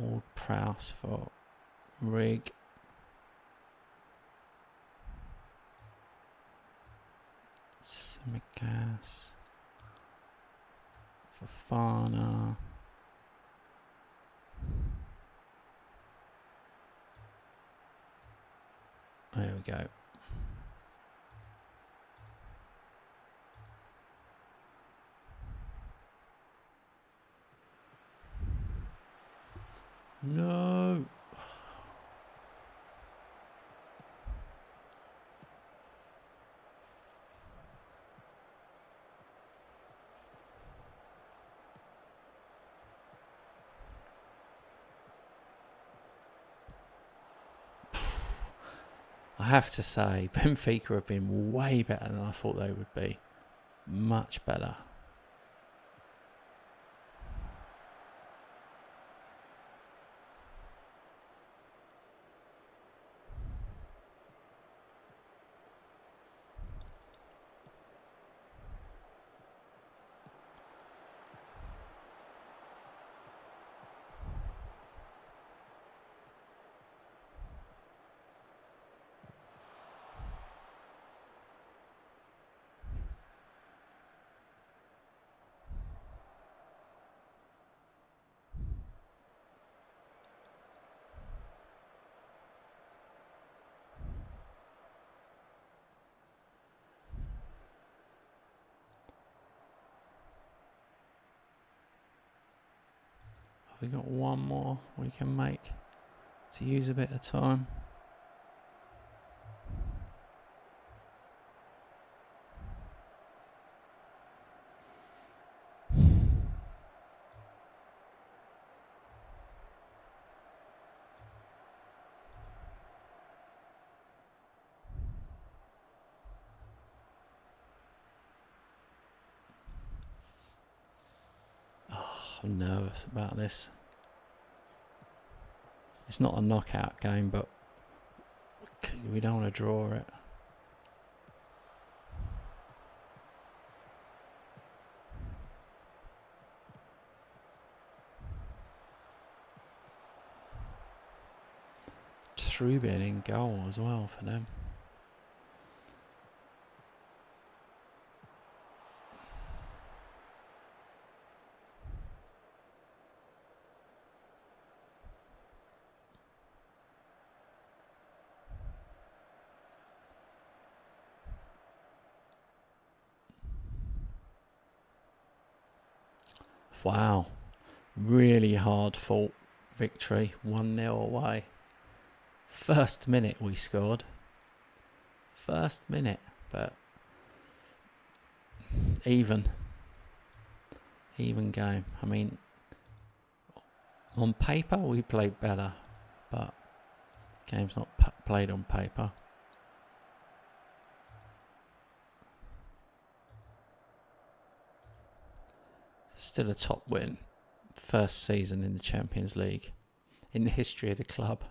Old Prowse for Rig. Semigas. Fofana. There we go. No. I have to say, Benfica have been way better than I thought they would be. Much better. We got one more we can make to use a bit of time. I'm nervous about this. It's not a knockout game, but we don't want to draw it. Trubin in goal as well for them. Wow, really hard fought victory, 1-0 away. First minute we scored. First minute, but even game. I mean, on paper we played better, but game's not played on paper. Still a top win. First season in the Champions League in the history of the club.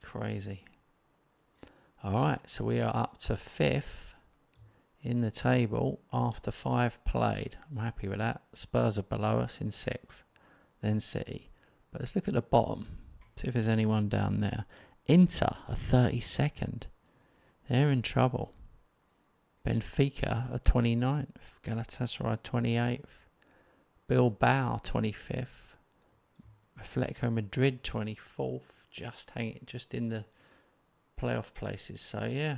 Crazy. Alright, so we are up to 5th in the table after 5 played. I'm happy with that. Spurs are below us in 6th, then City. But let's look at the bottom, see if there's anyone down there. Inter are 32nd. They're in trouble. Benfica are 29th. Galatasaray 28th. Bilbao 25th. Atletico Madrid 24th. Just in the playoff places. So yeah,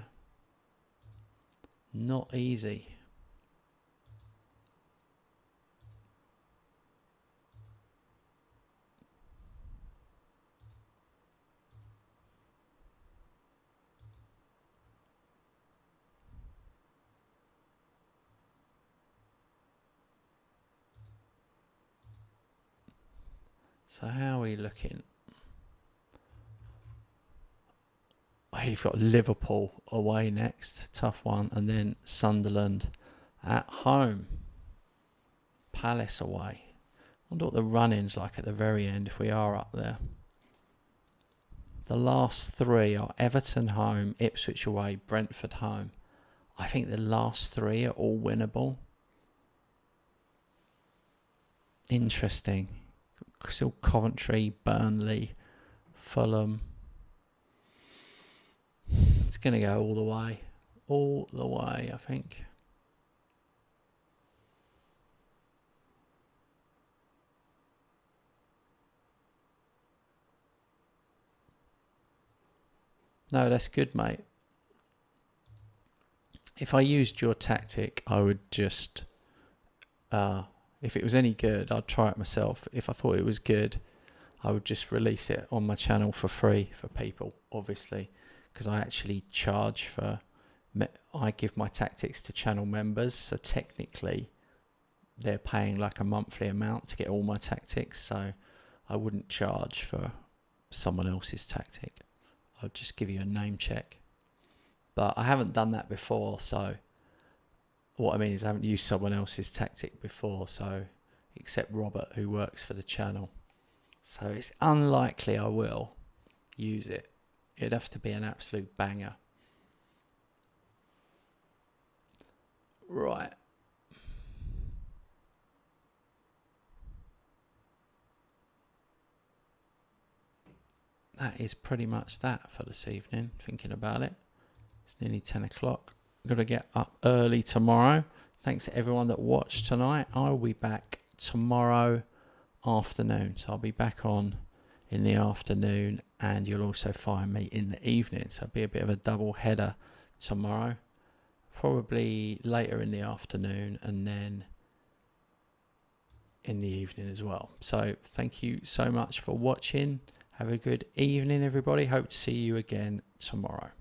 not easy. So how are we looking? You've got Liverpool away next, tough one, and then Sunderland at home. Palace away. I wonder what the run-in's like at the very end if we are up there. The last 3 are Everton home, Ipswich away, Brentford home. I think the last 3 are all winnable. Interesting. Still Coventry, Burnley, Fulham. It's going to go all the way. All the way, I think. No, that's good, mate. If I used your tactic, I would just... if it was any good, I'd try it myself. If I thought it was good, I would just release it on my channel for free for people, obviously. Because I actually charge for... I give my tactics to channel members, so technically they're paying like a monthly amount to get all my tactics, so I wouldn't charge for someone else's tactic. I'll just give you a name check. But I haven't done that before, so what I mean is I haven't used someone else's tactic before, so except Robert, who works for the channel. So it's unlikely I will use it. It'd have to be an absolute banger. Right. That is pretty much that for this evening, thinking about it. It's nearly 10 o'clock. I've got to get up early tomorrow. Thanks to everyone that watched tonight. I'll be back tomorrow afternoon. So I'll be back on in the afternoon, and you'll also find me in the evening. So it'll be a bit of a double header tomorrow. Probably later in the afternoon, and then in the evening as well. So thank you so much for watching. Have a good evening, everybody. Hope to see you again tomorrow.